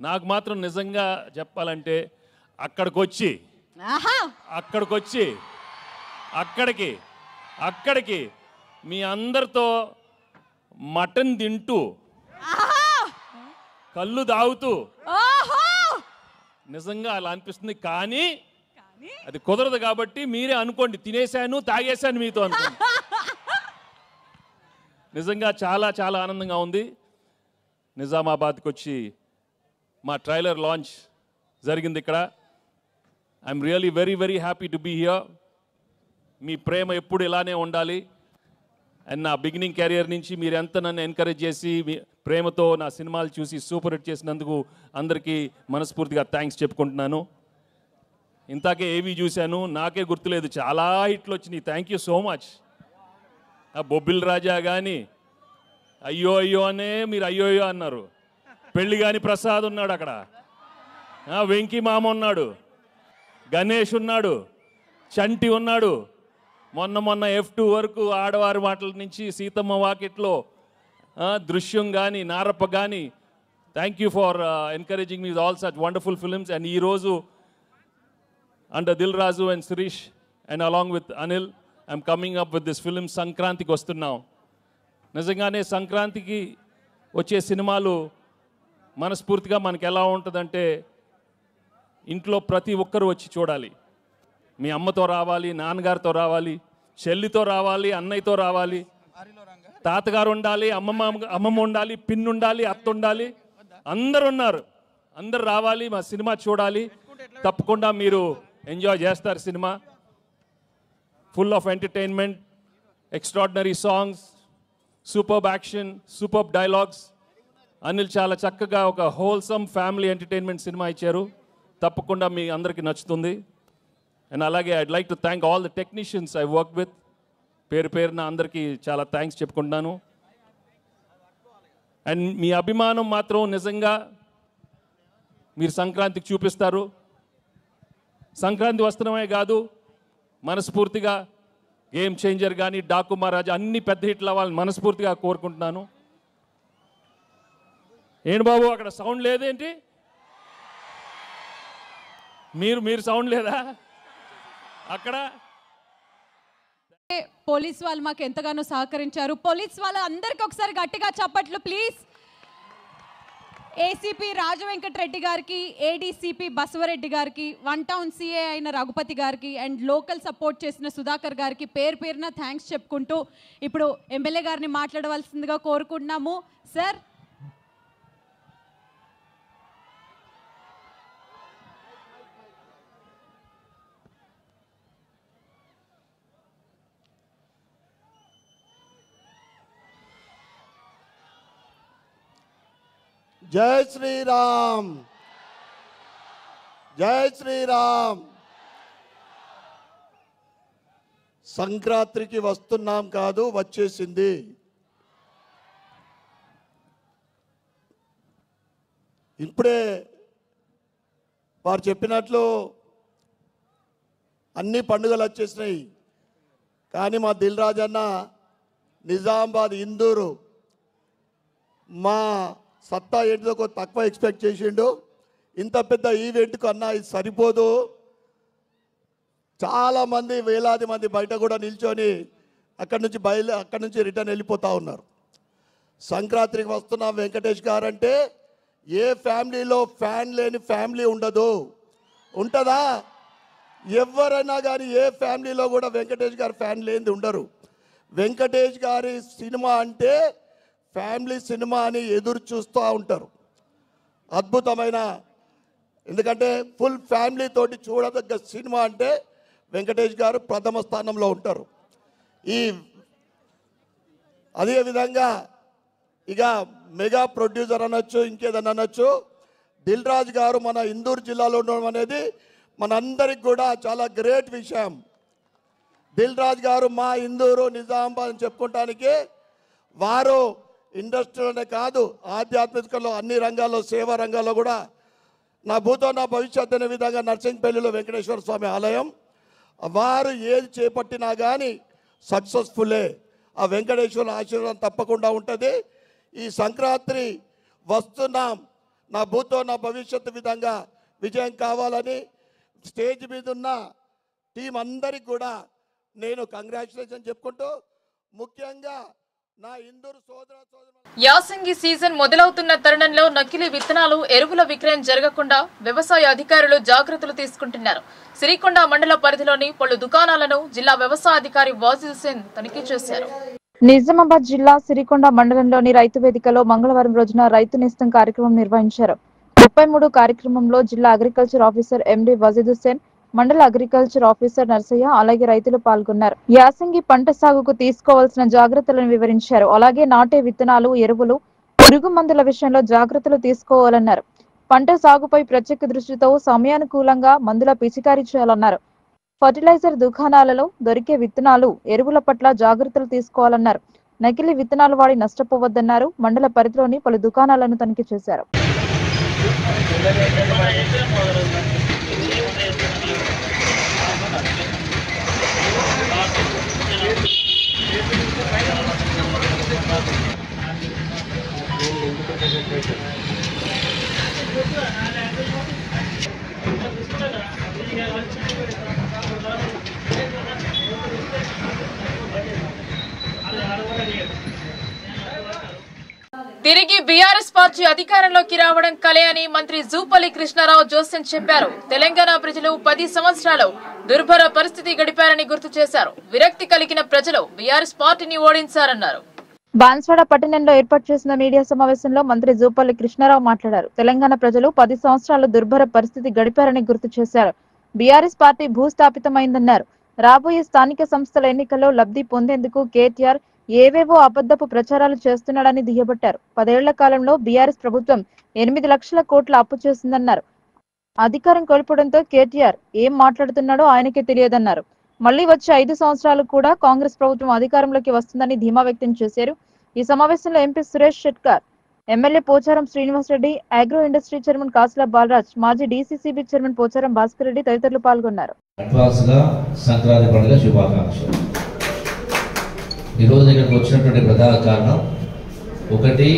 Speaker 10: నాకు మాత్రం నిజంగా చెప్పాలంటే అక్కడికి మీ అందరితో మటన్ తింటూ కళ్ళు తాగుతూ నిజంగా అలా అనిపిస్తుంది. కానీ అది కుదరదు కాబట్టి మీరే అనుకోండి, తినేశాను తాగేశాను మీతో అనుకోండి. నిజంగా చాలా చాలా ఆనందంగా ఉంది. నిజామాబాద్కి వచ్చి మా ట్రైలర్ లాంచ్ జరిగింది ఇక్కడ. I'm really very very happy to be here. మీ ప్రేమ ఎప్పుడు ఇలానే ఉండాలి. అండ్ నా బిగినింగ్ కెరియర్ నుంచి మీరు ఎంత నన్ను ఎంకరేజ్ చేసి మీ ప్రేమతో నా సినిమాలు చూసి సూపర్ హిట్ చేసినందుకు అందరికీ మనస్ఫూర్తిగా థ్యాంక్స్ చెప్పుకుంటున్నాను. ఇంతాకే ఏవి చూశాను నాకే గుర్తులేదు, చాలా హిట్లు వచ్చినాయి. Thank you so much. Bobbili Raja కానీ అయ్యో అయ్యో అనే మీరు అయ్యో అయ్యో అన్నారు. పెళ్లి కాని ప్రసాద్ ఉన్నాడు అక్కడ, వెంకీ మామ ఉన్నాడు, గణేష్ ఉన్నాడు, చంటి ఉన్నాడు. మొన్న F2 వరకు ఆడవారి మాటల నుంచి సీతమ్మ వాకిట్లో దృశ్యం కానీ నారప్ప కానీ. Thank you for encouraging me all such wonderful films. And ఈరోజు under Dil Raju and Shirish and along with Anil I'm coming up with this film. సంక్రాంతికి వస్తున్నాం. నిజంగానే సంక్రాంతికి వచ్చే సినిమాలు మనస్ఫూర్తిగా మనకి ఎలా ఉంటుందంటే ఇంట్లో ప్రతి ఒక్కరూ వచ్చి చూడాలి. మీ అమ్మతో రావాలి, నాన్నగారితో రావాలి, చెల్లితో రావాలి, అన్నయ్యతో రావాలి, తాతగారు ఉండాలి, అమ్మమ్మ ఉండాలి, పిన్ ఉండాలి, అత్త ఉండాలి, అందరు ఉన్నారు. అందరు రావాలి, మా సినిమా చూడాలి. తప్పకుండా మీరు ఎంజాయ్ చేస్తారు. Cinema full of entertainment, extraordinary songs, superb action, superb dialogues. Anil చాలా చక్కగా ఒక హోల్సమ్ ఫ్యామిలీ ఎంటర్టైన్మెంట్ సినిమా ఇచ్చారు. తప్పకుండా మీ అందరికీ నచ్చుతుంది. అండ్ అలాగే I'd like to thank all the technicians I work with. పేరున అందరికీ చాలా థ్యాంక్స్ చెప్పుకుంటున్నాను. అండ్ మీ అభిమానం మాత్రం నిజంగా మీరు సంక్రాంతికి చూపిస్తారు. సంక్రాంతి వస్తున్నామే కాదు, మనస్ఫూర్తిగా గేమ్ చేంజర్ కానీ డాకు మహారాజా అన్ని పెద్ద హిట్లు అవ్వాలని మనస్ఫూర్తిగా కోరుకుంటున్నాను. ఏంటి బాబు అక్కడ సౌండ్ లేదేంటి? మీరు సౌండ్ లేదా అక్కడ?
Speaker 11: పోలీస్ వాళ్ళు మాకు ఎంతగానో సహకరించారు. పోలీస్ వాళ్ళ అందరికి ఒకసారి గట్టిగా చప్పట్లు ప్లీజ్. ఏసీపీ రాజవెంకటరెడ్డి గారికి, ఏడీసీపీ బసవరెడ్డి గారికి, 1 టౌన్ సిఏ అయిన రఘుపతి గారికి అండ్ లోకల్ సపోర్ట్ చేసిన సుధాకర్ గారికి పేరున థ్యాంక్స్ చెప్పుకుంటూ ఇప్పుడు ఎమ్మెల్యే గారిని మాట్లాడవలసిందిగా కోరుకుంటున్నాము. సార్,
Speaker 12: జై శ్రీరామ్, జై శ్రీరామ్. సంక్రాంతికి వస్తున్నాం కాదు, వచ్చేసింది. ఇప్పుడే వారు చెప్పినట్లు అన్ని పండుగలు వచ్చేసినాయి. కానీ మా దిల్ రాజన్న నిజామాబాద్, ఇందూరు మా సత్తా ఏంటిదో తక్కువ ఎక్స్పెక్ట్ చేసిండు. ఇంత పెద్ద ఈవెంట్ కన్నా ఇది సరిపోదు. చాలామంది, వేలాది మంది బయట కూడా నిల్చొని అక్కడి నుంచి రిటర్న్ వెళ్ళిపోతూ ఉన్నారు. సంక్రాంతికి వస్తున్న వెంకటేష్ గారు అంటే ఏ ఫ్యామిలీలో ఫ్యాన్ లేని ఫ్యామిలీ ఉండదు. ఉంటుందా? ఎవరైనా కానీ ఏ ఫ్యామిలీలో కూడా వెంకటేష్ గారు ఫ్యాన్ లేనిది ఉండరు. వెంకటేష్ గారి సినిమా అంటే ఫ్యామిలీ సినిమా అని ఎదురు చూస్తూ ఉంటారు. అద్భుతమైన, ఎందుకంటే ఫుల్ ఫ్యామిలీ తోటి చూడదగ్గ సినిమా అంటే వెంకటేష్ గారు ప్రథమ స్థానంలో ఉంటారు. అదేవిధంగా ఇక మెగా ప్రొడ్యూసర్ అనొచ్చు, ఇంకేదన్నా అనొచ్చు, దిల్ రాజు గారు మన ఇందూరు జిల్లాలో ఉండడం అనేది మనందరికి కూడా చాలా గ్రేట్ విషయం. దిల్ రాజు గారు మా ఇందూరు నిజామాబాద్ అని చెప్పుకోవటానికి వారు ఇండస్ట్రీలోనే కాదు ఆధ్యాత్మికంలో అన్ని రంగాల్లో సేవా రంగాల్లో కూడా నా భూతో నా భవిష్యత్ అనే విధంగా నర్సింగ్పల్లిలో వెంకటేశ్వర స్వామి ఆలయం వారు ఏది చేపట్టినా కానీ సక్సెస్ఫుల్లే. ఆ వెంకటేశ్వర ఆశీర్వాదం తప్పకుండా ఉంటుంది. ఈ సంక్రాంతి వస్తున్నాం, నా భూతో నా భవిష్యత్తు విధంగా విజయం కావాలని స్టేజ్ మీద ఉన్న టీం అందరికి కూడా నేను కంగ్రాచులేషన్ చెప్పుకుంటూ ముఖ్యంగా నా ఇందూరు
Speaker 1: యాసంగి సీజన్ మొదలవుతున్న తరుణంలో నకిలీ విత్తనాలు ఎరువుల విక్రయం జరగకుండా వ్యవసాయ అధికారులు జాగ్రత్తలు తీసుకుంటున్నారు. సిరికొండ మండల పరిధిలోని పలు దుకాణాలను జిల్లా వ్యవసాయ అధికారి వాజిద్ హుసేన్ తనిఖీ చేశారు.
Speaker 2: నిజామాబాద్ జిల్లా సిరికొండ మండలంలోని రైతు వేదికలో మంగళవారం రోజున రైతు నేస్తం కార్యక్రమం నిర్వహించారు. 33 కార్యక్రమంలో జిల్లా అగ్రికల్చర్ ఆఫీసర్ ఎండి వాజిద్ హుసేన్, మండల అగ్రికల్చర్ ఆఫీసర్ నర్సయ్య, అలాగే రైతులు పాల్గొన్నారు. యాసంగి పంట సాగుకు తీసుకోవాల్సిన జాగ్రత్తలను వివరించారు. అలాగే నాటే విత్తనాలు, ఎరువులు, పురుగు మందుల విషయంలో జాగ్రత్తలు తీసుకోవాలన్నారు. పంట సాగుపై ప్రత్యేక దృష్టితో సమయానుకూలంగా మందుల పిచికారీ చేయాలన్నారు. ఫర్టిలైజర్ దుకాణాలలో దొరికే విత్తనాలు, ఎరువుల పట్ల జాగ్రత్తలు తీసుకోవాలన్నారు. నకిలీ విత్తనాలు వాడి నష్టపోవద్దన్నారు. మండల పరిధిలోని పలు దుకాణాలను తనిఖీ చేశారు.
Speaker 1: తిరిగి బీఆర్ఎస్ పార్టీ అధికారంలోకి రావడం కలే అని మంత్రి జూపల్లి కృష్ణారావు జోసెన్ చెప్పారు. తెలంగాణ ప్రజలు 10 సంవత్సరాలు దుర్భర పరిస్థితి గడిపారని గుర్తు చేశారు. విరక్తి కలిగిన ప్రజలు బీఆర్ఎస్ పార్టీని ఓడించారన్నారు.
Speaker 2: బాన్స్వాడ పట్టణంలో ఏర్పాటు చేసిన మీడియా సమావేశంలో మంత్రి జూపల్లి కృష్ణారావు మాట్లాడారు. తెలంగాణ ప్రజలు 10 సంవత్సరాలు దుర్భర పరిస్థితి గడిపారని గుర్తు చేశారు. బీఆర్ఎస్ పార్టీ భూస్థాపితమైందన్నారు. రాబోయే స్థానిక సంస్థల ఎన్నికల్లో లబ్ధి పొందేందుకు కేటీఆర్ ఏవేవో అబద్ధపు ప్రచారాలు చేస్తున్నాడని దుయ్యబట్టారు. 10 ఏళ్ల కాలంలో బీఆర్ఎస్ ప్రభుత్వం 8 లక్షల కోట్ల అప్పు చేసిందన్నారు. అధికారం కోల్పోవడంతో కేటీఆర్ ఏం మాట్లాడుతున్నాడో ఆయనకే తెలియదన్నారు. మళ్లీ వచ్చే 5 సంవత్సరాలు కూడా కాంగ్రెస్ ప్రభుత్వం అధికారంలోకి వస్తుందని ధీమా వ్యక్తం చేశారు. ఈ సమావేశంలో MP Suresh Shetkar, MLA Pocharam Srinivasareddy, agro industry chairman Kasula Balaraj, మాజీ డీసీసీబీ చైర్మన్ పోచారం భాస్కర్ రెడ్డి తదితరులు పాల్గొన్నారు.
Speaker 13: సంక్రాంతి పండుగ శుభాకాంక్షలు. ఈరోజు ఇక్కడికి వచ్చినటువంటి ప్రధాన కారణం ఒకటి,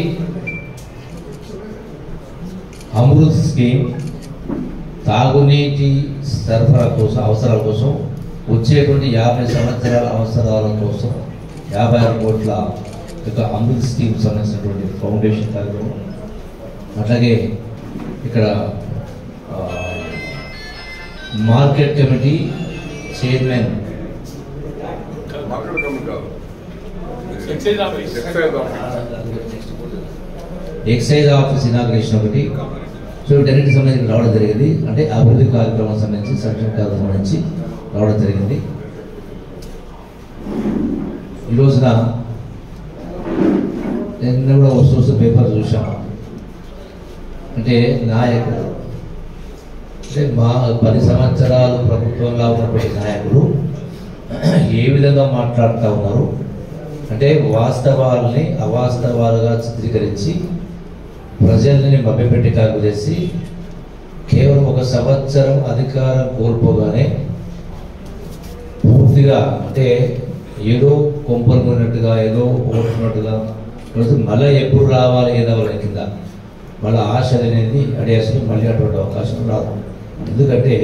Speaker 13: అమృత్ స్కీమ్ తాగునీటి సరఫరా కోసం అవసరాల కోసం వచ్చేటువంటి 50 సంవత్సరాల అవసరాల కోసం 56 కోట్ల యొక్క అమృత్ స్కీమ్ సంబంధించినటువంటి ఫౌండేషన్ కార్యక్రమం. అట్లాగే ఇక్కడ market committee chairman excise office inauguration ఒకటి. సో వీటన్నిటికి సంబంధించి రావడం జరిగింది. అంటే అభివృద్ధి కార్యక్రమం సంబంధించి, సంక్షేమ కార్యక్రమం సంబంధించి రావడం జరిగింది. ఈ రోజున నేను కూడా వస్తూ పేపర్ చూసాను. అంటే నాయకుడు, అంటే మా 10 సంవత్సరాలు ప్రభుత్వంలో ఉన్నటువంటి నాయకులు ఏ విధంగా మాట్లాడుతూ ఉన్నారు అంటే వాస్తవాల్ని అవాస్తవాలుగా చిత్రీకరించి ప్రజల్ని మభ్యపెట్టి కాకు చేసి కేవలం 1 సంవత్సరం అధికారం కోల్పోగానే పూర్తిగా అంటే ఏదో కొంపలున్నట్టుగా ఏదో ఓటున్నట్టుగా మళ్ళీ ఎప్పుడు రావాలి ఏదో కింద మళ్ళీ ఆశ అనేది అడిగేసి మళ్ళీ అటువంటి అవకాశం రాదు. ఎందుకంటే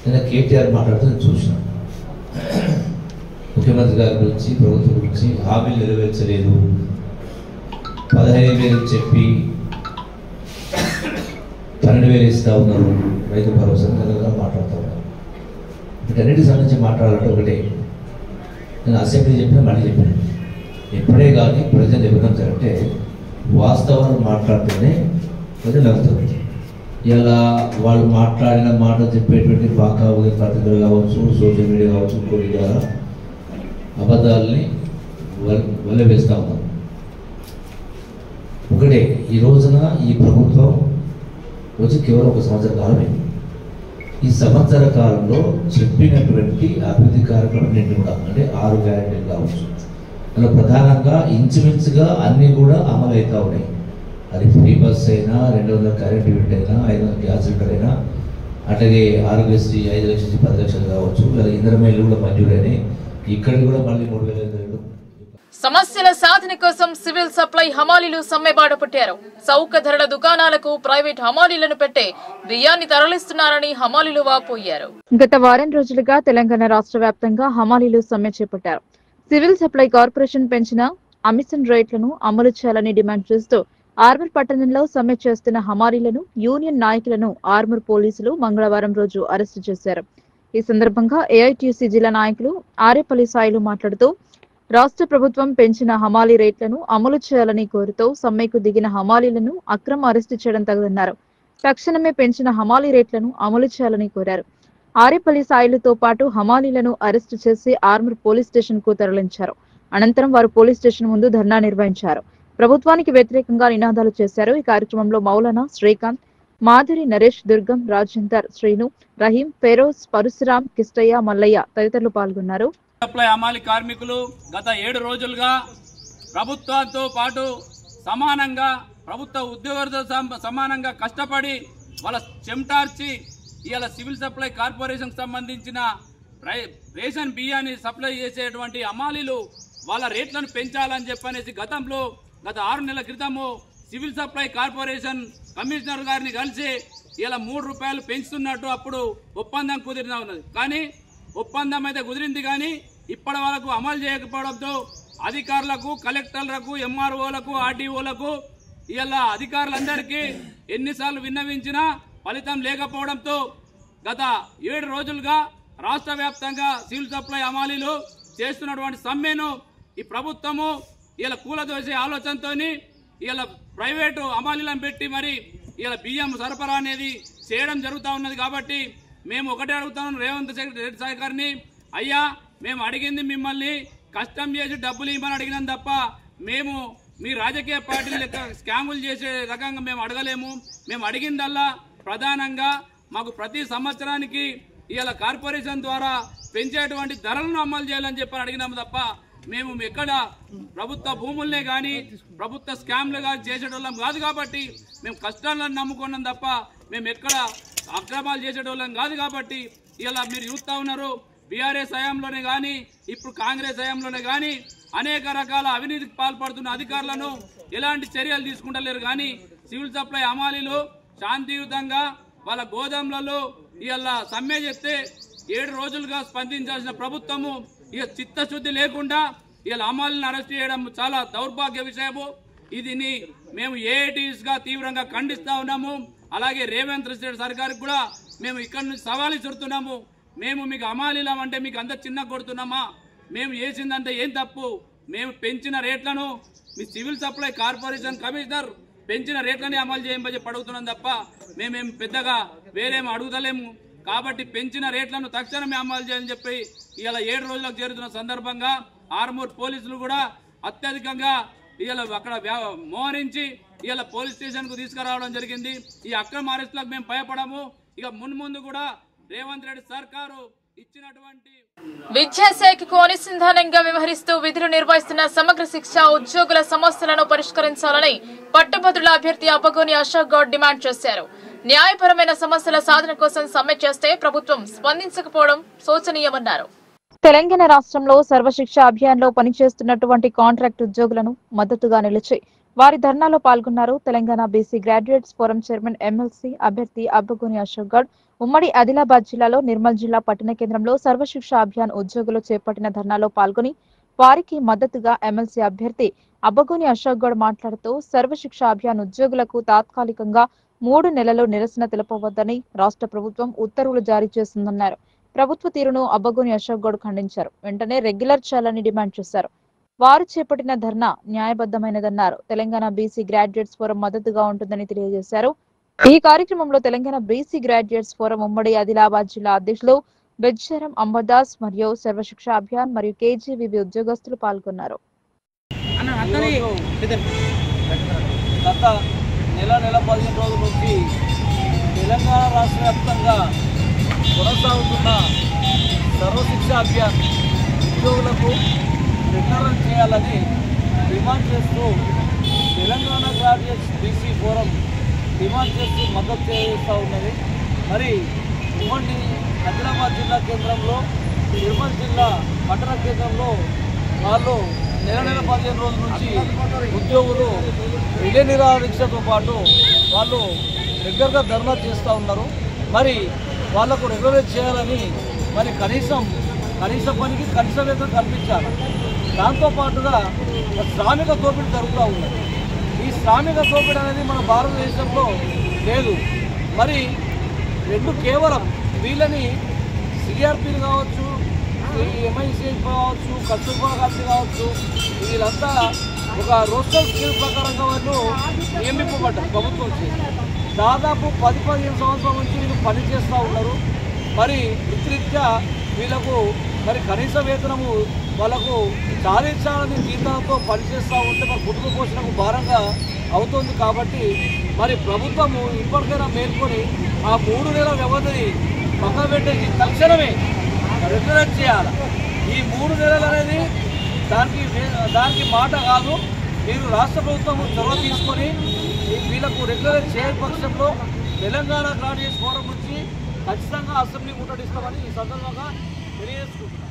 Speaker 13: నేను కేటీఆర్ మాట్లాడుతూ చూసినాను. ముఖ్యమంత్రి గారి గురించి, ప్రభుత్వం గురించి హామీలు నెరవేర్చలేదు, 15,000 చెప్పి 12,000 ఇస్తూ ఉన్నారు, రైతు భరోసా మాట్లాడుతూ ఉన్నారు. వీటన్నిటికి సంబంధించి మాట్లాడాలంటే ఒకటే, నేను అసెంబ్లీ చెప్పినా మళ్ళీ చెప్పాను, ఎప్పుడే కానీ ప్రజలు ఎవరంటే వాస్తవాలు మాట్లాడుతూనే ప్రజలు వెళ్తుంది. ఇలా వాళ్ళు మాట్లాడిన మాట చెప్పేటువంటి బాకావుగా పత్రికలు కావచ్చు, సోషల్ మీడియా కావచ్చు, ఇంకోటి ద్వారా అబద్ధాలని వల్లవేస్తూ ఉన్నారు. ఒకటే, ఈ రోజున ఈ ప్రభుత్వం వచ్చి కేవలం 1 సంవత్సర కాలమైంది. ఈ సంవత్సర కాలంలో చెప్పినటువంటి అభివృద్ధి కార్యక్రమాలన్నింటినీ కూడా అంటే 6 గ్యారెంటీలు కావచ్చు, అలా ప్రధానంగా ఇంచుమించుగా అన్నీ కూడా అమలు అవుతూ ఉన్నాయి. అది ఫ్రీ బస్ అయినా, 200 కరెంట్ యూనిట్ అయినా, 500 గ్యాస్ సిలిండర్ అయినా, అట్లాగే ఆరోగ్యశ్రీ 5 లక్షల నుంచి 10 లక్షలు కావచ్చు, లేదా ఇంధనమేలు కూడా మంజూరైనాయి. ఇక్కడ కూడా మళ్ళీ 3,500.
Speaker 1: సమస్యల సాధన కోసం సివిల్ సప్లై హమాలీలు సమ్మెబాట పట్టారు. చౌక ధరల దుకాణాలకు ప్రైవేట్ హమాలీలను పెట్టే బియ్యాన్ని తరలిస్తున్నారని హమాలీలు వాపోయారు.
Speaker 2: గత వారం రోజులుగా తెలంగాణ రాష్ట్ర వ్యాప్తంగా హమాలీలు సమ్మె చేపట్టారు. సివిల్ సప్లై కార్పొరేషన్ పెంచిన అమిషన్ రేట్లను అమలు చేయాలని డిమాండ్ చేస్తూ ఆర్మూర్ పట్టణంలో సమ్మె చేస్తున్న హమాలీలను, యూనియన్ నాయకులను ఆర్మూర్ పోలీసులు మంగళవారం రోజు అరెస్టు చేశారు. ఈ సందర్భంగా ఏఐటీయూసీ జిల్లా నాయకులు ఆరేపల్లి సాయిలు మాట్లాడుతూ రాష్ట్ర ప్రభుత్వం పెంచిన హమాలీ రేట్లను అమలు చేయాలని కోరుతూ సమ్మెకు దిగిన హమాలీలను అక్రమ అరెస్టు చేయడం తగదన్నారు. తక్షణమే పెంచిన హమాలీ రేట్లను అమలు చేయాలని కోరారు. ఆరేపల్లి సాయిలతో పాటు హమాలీలను అరెస్టు చేసి ఆర్మూర్ పోలీస్ స్టేషన్ కు తరలించారు. అనంతరం వారు పోలీస్ స్టేషన్ ముందు ధర్నా నిర్వహించారు. ప్రభుత్వానికి వ్యతిరేకంగా నినాదాలు చేశారు. ఈ కార్యక్రమంలో మౌలానా, శ్రీకాంత్, మాధురి, నరేష్, దుర్గం, రాజేందర్, శ్రీను, రహీం, ఫెరోజ్, పరశురాం, కిష్టయ్య, మల్లయ్య తదితరులు పాల్గొన్నారు.
Speaker 14: సప్లై హమాలీ కార్మికులు గత 7 రోజులుగా ప్రభుత్వంతో పాటు సమానంగా ప్రభుత్వ ఉద్యోగులతో సమానంగా కష్టపడి వాళ్ళ చెమటార్చి ఇవాళ సివిల్ సప్లై కార్పొరేషన్ సంబంధించిన రేషన్ బియ్యాన్ని సప్లై చేసేటువంటి హమాలీలు వాళ్ళ రేట్లను పెంచాలని చెప్పనేసి గత 6 నెలల క్రితము సివిల్ సప్లై కార్పొరేషన్ కమిషనర్ గారిని కలిసి ఇలా 3 రూపాయలు పెంచుతున్నట్టు అప్పుడు ఒప్పందం కుదిరిన ఉన్నది. కానీ ఒప్పందం అయితే కుదిరింది, కానీ ఇప్పటి వరకు అమలు చేయకపోవడంతో అధికారులకు, కలెక్టర్లకు, ఎంఆర్ఓలకు, ఆర్డీఓలకు ఇలా అధికారులందరికీ ఎన్నిసార్లు విన్నవించినా ఫలితం లేకపోవడంతో గత 7 రోజులుగా రాష్ట్ర వ్యాప్తంగా సివిల్ సప్లై హమాలీలు చేస్తున్నటువంటి సమ్మెను ఈ ప్రభుత్వము ఇలా కూలదోసే ఆలోచనతో ఇలా ప్రైవేటు హమాలీలను పెట్టి మరి ఇలా బియ్యం సరఫరా అనేది చేయడం జరుగుతూ ఉన్నది. కాబట్టి మేము ఒకటే అడుగుతాం రేవంత్ రెడ్డి సార్ గారిని, అయ్యా మేము అడిగింది మిమ్మల్ని కష్టం చేసి డబ్బులు ఇవ్వమని అడిగినాం తప్ప మేము మీ రాజకీయ పార్టీలు లెక్క స్కాములు చేసే రకంగా మేము అడగలేము. మేము అడిగిందల్లా ప్రధానంగా మాకు ప్రతి సంవత్సరానికి ఇలా కార్పొరేషన్ ద్వారా పెంచేటువంటి ధరలను అమలు చేయాలని చెప్పి అడిగినాము తప్ప మేము ఎక్కడ ప్రభుత్వ భూములనే కానీ ప్రభుత్వ స్కామ్లు కానీ చేసేటోళ్ళం కాదు. కాబట్టి మేము కష్టాలను నమ్ముకున్నాం తప్ప మేము ఎక్కడ అక్రమాలు చేసేటోళ్ళం కాదు. కాబట్టి ఇలా మీరు చూస్తూ ఉన్నారు, బీఆర్ఎస్ హయాంలోనే కానీ ఇప్పుడు కాంగ్రెస్ హయాంలోనే కానీ అనేక రకాల అవినీతికి పాల్పడుతున్న అధికారులను ఎలాంటి చర్యలు తీసుకుంటలేరు. కానీ సివిల్ సప్లై హమాలీలు శాంతియుతంగా వాళ్ళ గోదాములలో ఇలా సమ్మె చేస్తే 7 రోజులుగా స్పందించాల్సిన ప్రభుత్వము ఇక చిత్తశుద్ధి లేకుండా ఇలా హమాలీలను అరెస్ట్ చేయడం చాలా దౌర్భాగ్య విషయము. ఇదిని మేము ఏఐటీస్ గా తీవ్రంగా ఖండిస్తా ఉన్నాము. అలాగే రేవంత్ రెడ్డి సర్కార్కి కూడా మేము ఇక్కడ నుంచి సవాల్ ఇస్తున్నాము. మేము మీకు హమాలీలం అంటే మీకు అంత చిన్న కొడుతున్నామా? మేము చేసిందంటే ఏం తప్పు? మేము పెంచిన రేట్లను మీ సివిల్ సప్లై కార్పొరేషన్ కమిషనర్ పెంచిన రేట్లని అమలు చేయమని చెప్పి అడుగుతున్నాం తప్ప మేమేం పెద్దగా వేరేం అడుగుతలేము. కాబట్టి పెంచిన రేట్లను తక్షణమే అమలు చేయాలని చెప్పి ఇలా 7 రోజులకు చేరుతున్న సందర్భంగా ఆర్మూర్ పోలీసులు కూడా అత్యధికంగా ఇలా అక్కడ మోహరించి ఇలా పోలీస్ స్టేషన్ కు తీసుకురావడం జరిగింది. ఈ అక్రమ అరెస్టులకు మేము భయపడము. ఇక మున్ముందు కూడా రేవంత్ రెడ్డి సర్కారు ఇచ్చినటువంటి
Speaker 1: విద్యాశాఖకు అనుసంధానంగా వ్యవహరిస్తూ విధులు నిర్వహిస్తున్న సమగ్ర శిక్ష ఉద్యోగుల సమస్యలను పరిష్కరించాలని పట్టభద్రుల అభ్యర్థి అబ్బగోని అశోక్ గౌడ్ డిమాండ్ చేశారు. న్యాయపరమైన సమస్యల సాధన కోసం సమ్మె చేస్తే ప్రభుత్వం స్పందించకపోవడం శోచనీయమన్నారు.
Speaker 2: తెలంగాణ రాష్ట్రంలో సర్వశిక్ష అభియాన్ లో పనిచేస్తున్నటువంటి కాంట్రాక్ట్ ఉద్యోగులను మద్దతుగా నిలిచి వారి ధర్నాలో పాల్గొన్నారు. Telangana BC graduates forum chairman MLC అభ్యర్థి అబ్బగోని అశోక్ గౌడ్ ఉమ్మడి ఆదిలాబాద్ జిల్లాలో నిర్మల్ జిల్లా పట్టణ కేంద్రంలో సర్వశిక్ష అభియాన్ ఉద్యోగులు చేపట్టిన ధర్నాలో పాల్గొని వారికి మద్దతుగా ఎమ్మెల్సీ అభ్యర్థి అబ్బగోని అశోక్ గౌడ్ మాట్లాడుతూ సర్వశిక్ష అభియాన్ ఉద్యోగులకు తాత్కాలికంగా 3 నెలలు నిరసన తెలుపవద్దని రాష్ట్ర ప్రభుత్వం ఉత్తర్వులు జారీ చేసిందన్నారు. ప్రభుత్వ తీరును అబ్బగోని అశోక్ గౌడ్ ఖండించారు. వెంటనే రెగ్యులర్ చేయాలని డిమాండ్ చేశారు. వారు చేపట్టిన ధర్నా న్యాయబద్ధమైనదన్నారు. తెలంగాణ బీసీ గ్రాడ్యుయేట్స్ ఫోరం మద్దతుగా ఉంటుందని తెలియజేశారు. ఈ కార్యక్రమంలో తెలంగాణ బీసీ గ్రాడ్యుయేట్స్ ఫోరం ఉమ్మడి ఆదిలాబాద్ జిల్లా అధ్యక్షులు బెజ్జరం అంబదాస్ మరియు సర్వశిక్ష అభియాన్ మరియు కేజీవీబీ ఉద్యోగస్తులు పాల్గొన్నారు.
Speaker 5: గత నెల 15 రోజుల నుంచి తెలంగాణ రాష్ట్ర వ్యాప్తంగా కొనసాగుతున్న సర్వశిక్ష అభియాన్ ఉద్యోగులకు రెగ్యులరైజ్ చేయాలని డిమాండ్ చేస్తూ Telangana graduates BC forum demand చేస్తూ మద్దతు చేస్తూ ఉన్నది. మరి ఉమ్మడి ఆదిలాబాద్ జిల్లా కేంద్రంలో నిర్మల్ జిల్లా పట్టణ కేంద్రంలో వాళ్ళు నెల 15 రోజుల నుంచి ఉద్యోగులు రిలే నిరాదీక్షతో పాటు వాళ్ళు రెగ్యులర్గా ధర్నా చేస్తూ ఉన్నారు. మరి వాళ్లకు రెగ్యులరైజ్ చేయాలని మరి కనీస పనికి కనీస వేతనం కల్పించాలి. దాంతోపాటుగా శ్రామిక దోపిడీ జరుగుతూ ఉన్నది. ఈ శ్రామిక దోపిడీ అనేది మన భారతదేశంలో లేదు. మరి కేవలం వీళ్ళని సిఆర్పీలు కావచ్చు, ఎంఐసీ కావచ్చు, కస్తూర్బా గాంధీ కావచ్చు, వీళ్ళంతా ఒక రోస్టర్ స్కీమ్ ప్రకారంగా వాళ్ళు నియమింపబడ్డారు ప్రభుత్వం చేసి. దాదాపు 10-15 సంవత్సరాల నుంచి వీళ్ళు పనిచేస్తూ ఉన్నారు. మరి వృత్తిరీత్యా వీళ్ళకు మరి కనీస వేతనము వాళ్ళకు సాధించాలని జీతాలతో పనిచేస్తూ ఉంటే మరి కుటుంబ పోషణకు భారంగా అవుతుంది. కాబట్టి మరి ప్రభుత్వము ఇప్పటికైనా మేల్కొని ఆ 3 నెలల వ్యవధిని పక్కన పెట్టేసి తక్షణమే రెగ్యులరైజ్ చేయాలి. ఈ 3 నెలలు అనేది దానికి మాట కాదు. మీరు రాష్ట్ర ప్రభుత్వం చొరవ తీసుకొని వీళ్ళకు రెగ్యులరైజ్ చేయని పక్షంలో తెలంగాణ గ్రాడ్యుయేట్స్ ఫోరం నుంచి ఖచ్చితంగా అసెంబ్లీ ముట్టడిస్తామని ఈ సందర్భంగా తెలియజేసుకుంటున్నాం.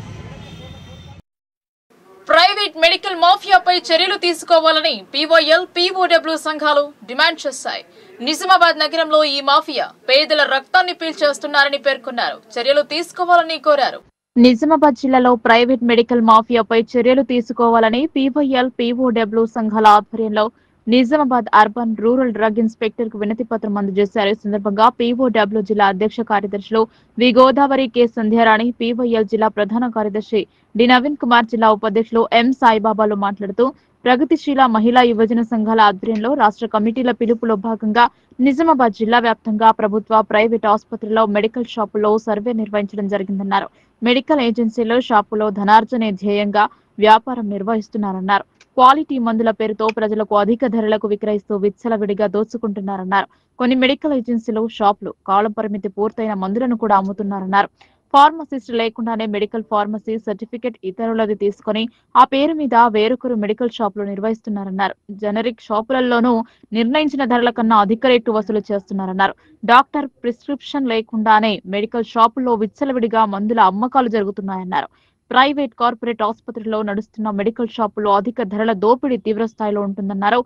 Speaker 1: ప్రైవేట్ మెడికల్ మాఫియాపై చర్యలు తీసుకోవాలని పీవైఎల్, పీఓడబ్ల్యూ సంఘాలు డిమాండ్ చేశాయి. నిజామాబాద్ నగరంలో ఈ మాఫియా పేదల రక్తాన్ని పీల్చేస్తున్నారని పేర్కొన్నారు. చర్యలు తీసుకోవాలని కోరారు.
Speaker 2: నిజామాబాద్ జిల్లాలో ప్రైవేట్ మెడికల్ మాఫియాపై చర్యలు తీసుకోవాలని పీవైఎల్, పీఓడబ్ల్యూ సంఘాల ఆధ్వర్యంలో Nizamabad urban rural drug inspector కు వినతి పత్రం అందజేశారు. ఈ సందర్భంగా పీఓడబ్ల్యూ జిల్లా అధ్యక్ష కార్యదర్శులు వి గోదావరి, కె సంధ్యారాణి, పీవైఎల్ జిల్లా ప్రధాన కార్యదర్శి డి నవీన్ కుమార్, జిల్లా ఉపాధ్యక్షులు ఎం సాయిబాబాలు మాట్లాడుతూ ప్రగతిశీల మహిళా యువజన సంఘాల ఆధ్వర్యంలో రాష్ట్ర కమిటీల పిలుపులో భాగంగా నిజామాబాద్ జిల్లా వ్యాప్తంగా ప్రభుత్వ, ప్రైవేట్ ఆసుపత్రుల్లో మెడికల్ షాపుల్లో సర్వే నిర్వహించడం జరిగిందన్నారు. మెడికల్ ఏజెన్సీలో షాపులో ధనార్జనే ధ్యేయంగా వ్యాపారం నిర్వహిస్తున్నారన్నారు. క్వాలిటీ మందుల పేరుతో ప్రజలకు అధిక ధరలకు విక్రయిస్తూ విచ్చలవిడిగా దోచుకుంటున్నారన్నారు. కొన్ని మెడికల్ ఏజెన్సీలు, షాపులు కాలం పరిమితి పూర్తయిన మందులను కూడా అమ్ముతున్నారన్నారు. ఫార్మసిస్ట్ లేకుండానే మెడికల్ ఫార్మసీ సర్టిఫికెట్ ఇతరులది తీసుకుని ఆ పేరు మీద వేరొకరు మెడికల్ షాపులు నిర్వహిస్తున్నారన్నారు. జనరిక్ షాపులలోనూ నిర్ణయించిన ధరల కన్నా అధిక రేటు వసూలు చేస్తున్నారన్నారు. డాక్టర్ ప్రిస్క్రిప్షన్ లేకుండానే మెడికల్ షాపుల్లో విచ్చలవిడిగా మందుల అమ్మకాలు జరుగుతున్నాయన్నారు. ప్రైవేట్, కార్పొరేట్ ఆసుపత్రుల్లో నడుస్తున్న మెడికల్ షాపుల్లో అధిక ధరల దోపిడీ తీవ్ర స్థాయిలో ఉంటుందన్నారు.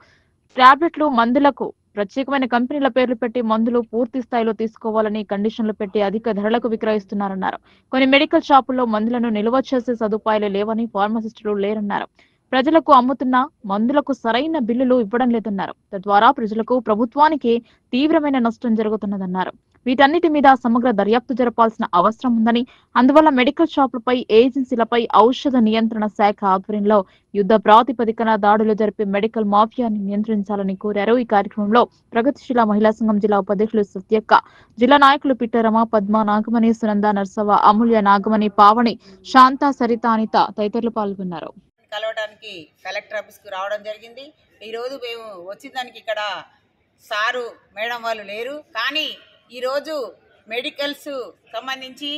Speaker 2: టాబ్లెట్లు, మందులకు ప్రత్యేకమైన కంపెనీల పేర్లు పెట్టి మందులు పూర్తి స్థాయిలో తీసుకోవాలని కండిషన్లు పెట్టి అధిక ధరలకు విక్రయిస్తున్నారన్నారు. కొన్ని మెడికల్ షాపుల్లో మందులను నిల్వ చేసే సదుపాయాలు లేవని, ఫార్మసిస్టులు లేరన్నారు. ప్రజలకు అమ్ముతున్న మందులకు సరైన బిల్లులు ఇవ్వడం లేదన్నారు. తద్వారా ప్రజలకు, ప్రభుత్వానికి తీవ్రమైన నష్టం జరుగుతున్నదన్నారు. వీటన్నిటి మీద సమగ్ర దర్యాప్తు జరపాల్సిన అవసరం ఉందని, అందువల్ల మెడికల్ షాపులపై, ఏజెన్సీలపై ఔషధ నియంత్రణ శాఖ ఆధ్వర్యంలో యుద్ధ ప్రాతిపదికన దాడులు జరిపి మెడికల్ మాఫియాని నియంత్రించాలని కోరారు. ఈ కార్యక్రమంలో ప్రగతిశీల మహిళా సంఘం జిల్లా ఉపాధ్యక్షులు సత్యక్క, జిల్లా నాయకులు పిట్టరమ, పద్మ, నాగమణి, సునంద, నర్సవ, అమూల్య, నాగమణి, పావని, శాంత, సరిత, అనిత తదితరులు పాల్గొన్నారు.
Speaker 15: కలవడానికి కలెక్టర్ ఆఫీస్కి రావడం జరిగింది. ఈరోజు మేము వచ్చిన దానికి ఇక్కడ సారు, మేడం వాళ్ళు లేరు. కానీ ఈరోజు మెడికల్స్ సంబంధించి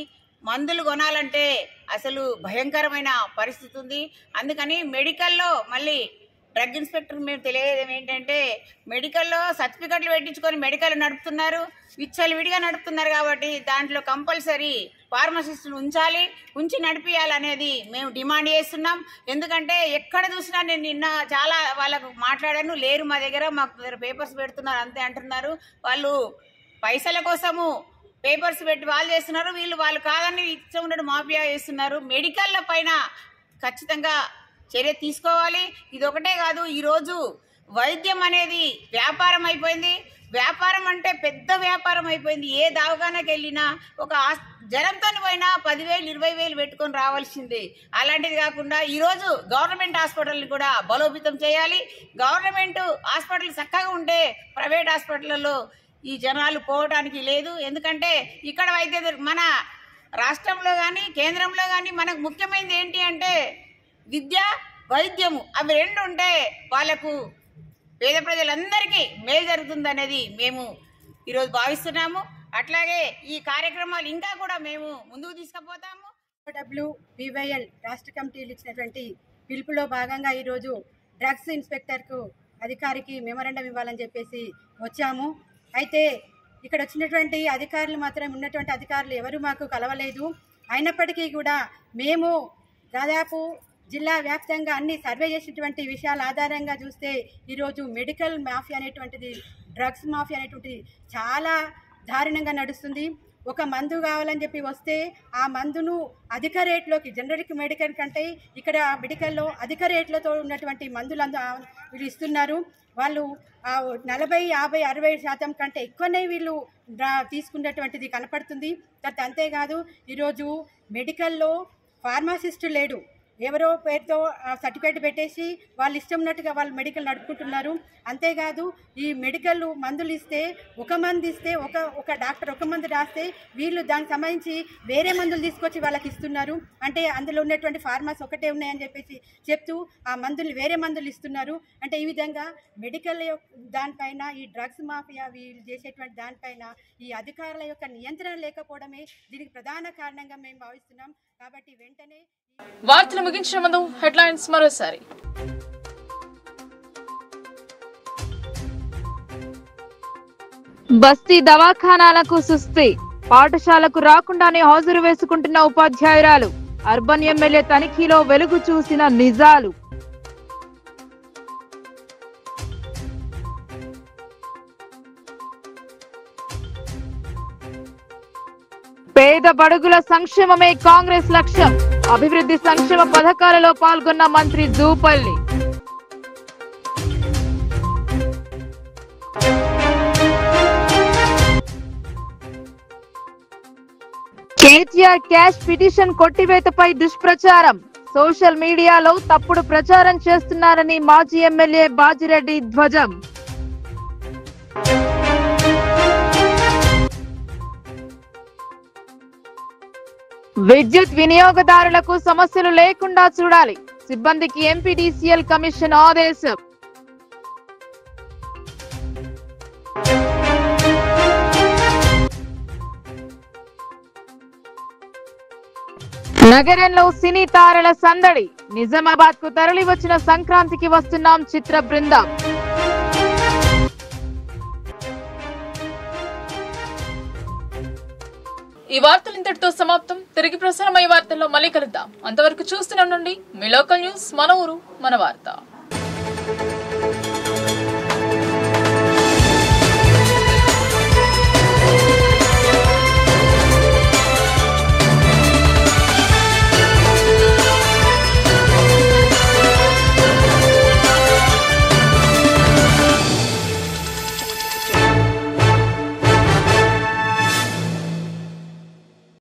Speaker 15: మందులు కొనాలంటే అసలు భయంకరమైన పరిస్థితి ఉంది. అందుకని మెడికల్లో మళ్ళీ డ్రగ్ ఇన్స్పెక్టర్ మేము తెలియజేయడం ఏంటంటే, మెడికల్లో సర్టిఫికెట్లు పెట్టించుకొని మెడికల్ నడుపుతున్నారు, విచ్చలవిడిగా నడుపుతున్నారు. కాబట్టి దాంట్లో కంపల్సరీ ఫార్మసిస్టులు ఉంచి నడిపియాలనేది మేము డిమాండ్ చేస్తున్నాం. ఎందుకంటే ఎక్కడ చూసినా నేను నిన్న చాలా వాళ్ళకు మాట్లాడాను, లేరు మా దగ్గర, మాకు పేపర్స్ పెడుతున్నారు అంతే అంటున్నారు. వాళ్ళు పైసల కోసము పేపర్స్ పెట్టి వాళ్ళు చేస్తున్నారు, వాళ్ళు కాదని ఇష్టం ఉన్నట్టు మాఫియా చేస్తున్నారు. మెడికల్ల పైన ఖచ్చితంగా చర్య తీసుకోవాలి. ఇది ఒకటే కాదు, ఈరోజు వైద్యం అనేది వ్యాపారం అయిపోయింది. వ్యాపారం అంటే పెద్ద వ్యాపారం అయిపోయింది. ఏ దవాఖానకి వెళ్ళినా ఒక జ్వరంతో పోయినా 10,000, 20,000 పెట్టుకొని రావాల్సిందే. అలాంటిది కాకుండా ఈరోజు గవర్నమెంట్ హాస్పిటల్ని కూడా బలోపేతం చేయాలి. గవర్నమెంట్ హాస్పిటల్ చక్కగా ఉంటే ప్రైవేట్ హాస్పిటల్లో ఈ జనాలు పోవడానికి లేదు. ఎందుకంటే ఇక్కడ మన రాష్ట్రంలో కానీ కేంద్రంలో కానీ మనకు ముఖ్యమైనది ఏంటి అంటే విద్య, వైద్యము, అవి రెండు ఉంటే వాళ్ళకు, పేద ప్రజలందరికీ మేలు జరుగుతుంది అనేది మేము ఈరోజు భావిస్తున్నాము. అట్లాగే ఈ కార్యక్రమాలు ఇంకా కూడా మేము ముందుకు తీసుకుపోతాము.
Speaker 16: BYL రాష్ట్ర కమిటీలు ఇచ్చినటువంటి పిలుపులో భాగంగా ఈరోజు డ్రగ్స్ ఇన్స్పెక్టర్కు అధికారికి మెమరాండం ఇవ్వాలని చెప్పేసి వచ్చాము. అయితే ఇక్కడ వచ్చినటువంటి అధికారులు మాత్రం ఉన్నటువంటి అధికారులు ఎవరు మాకు కలవలేదు. అయినప్పటికీ కూడా మేము దాదాపు జిల్లా వ్యాప్తంగా అన్ని సర్వే చేసినటువంటి విషయాల ఆధారంగా చూస్తే ఈరోజు మెడికల్ మాఫియా అనేటువంటిది, డ్రగ్స్ మాఫియా అనేటువంటిది చాలా దారుణంగా నడుస్తుంది. ఒక మందు కావాలని చెప్పి వస్తే ఆ మందును అధిక రేట్లోకి, జనరిక్ మెడికల్ కంటే ఇక్కడ మెడికల్లో అధిక రేట్లతో ఉన్నటువంటి మందులు వీళ్ళు ఇస్తున్నారు. వాళ్ళు 40, 50, 60% కంటే ఎక్కువనే వీళ్ళు తీసుకున్నటువంటిది కనపడుతుంది. అంతేకాదు ఈరోజు మెడికల్లో ఫార్మాసిస్టు లేడు, ఎవరో పేరుతో సర్టిఫికేట్ పెట్టేసి వాళ్ళు ఇష్టం ఉన్నట్టుగా వాళ్ళు మెడికల్ నడుపుకుంటున్నారు. అంతేకాదు ఈ మెడికల్ మందులు ఇస్తే ఒక మందు ఇస్తే ఒక డాక్టర్ ఒక మందు రాస్తే వీళ్ళు దానికి సంబంధించి వేరే మందులు తీసుకొచ్చి వాళ్ళకి ఇస్తున్నారు. అంటే అందులో ఉన్నటువంటి ఫార్మాస్ ఒకటే ఉన్నాయని చెప్పేసి చెప్తూ ఆ మందులు వేరే మందులు ఇస్తున్నారు. అంటే ఈ విధంగా మెడికల్ దానిపైన ఈ డ్రగ్స్ మాఫియా వీళ్ళు చేసేటువంటి దానిపైన ఈ అధికారుల యొక్క నియంత్రణ లేకపోవడమే దీనికి ప్రధాన కారణంగా మేము భావిస్తున్నాం. కాబట్టి వెంటనే
Speaker 1: వార్తలు ముగించే ముందు హెడ్లైన్స్ మరోసారి.
Speaker 2: బస్తీ దవాఖానాలకు సుస్థి, పాఠశాలకు రాకుండానే హాజరు వేసుకుంటున్న ఉపాధ్యాయురాలు, అర్బన్ ఎమ్మెల్యే తనిఖీలో వెలుగు చూసిన నిజాలు. పేద బడుగుల సంక్షేమమే కాంగ్రెస్ లక్ష్యం, అభివృద్ధి సంక్షేమ పథకాలలో పాల్గొన్న మంత్రి జూపల్లి. కేటీఆర్ క్యాష్ పిటిషన్ కొట్టివేతపై దుష్ప్రచారం, సోషల్ మీడియాలో తప్పుడు ప్రచారం చేస్తున్నారని మాజీ ఎమ్మెల్యే బాజిరెడ్డి ధ్వజం. విద్యుత్ వినియోగదారులకు సమస్యలు లేకుండా చూడాలి, సిబ్బందికి ఎంపీడీసీఎల్ కమిషన్ ఆదేశం. నగరంలో సినీ తారల సందడి, నిజామాబాద్ కు తరలి వచ్చిన సంక్రాంతికి వస్తున్నాం చిత్ర బృందం.
Speaker 1: ఈ వార్తలు ఇంతటితో సమాప్తం. తిరిగి ప్రసారమయ్యే వార్తల్లో మళ్ళీ కలుద్దాం. అంతవరకు చూస్తూనే ఉండండి మీ లోకల్ న్యూస్, మన ఊరు మన వార్త.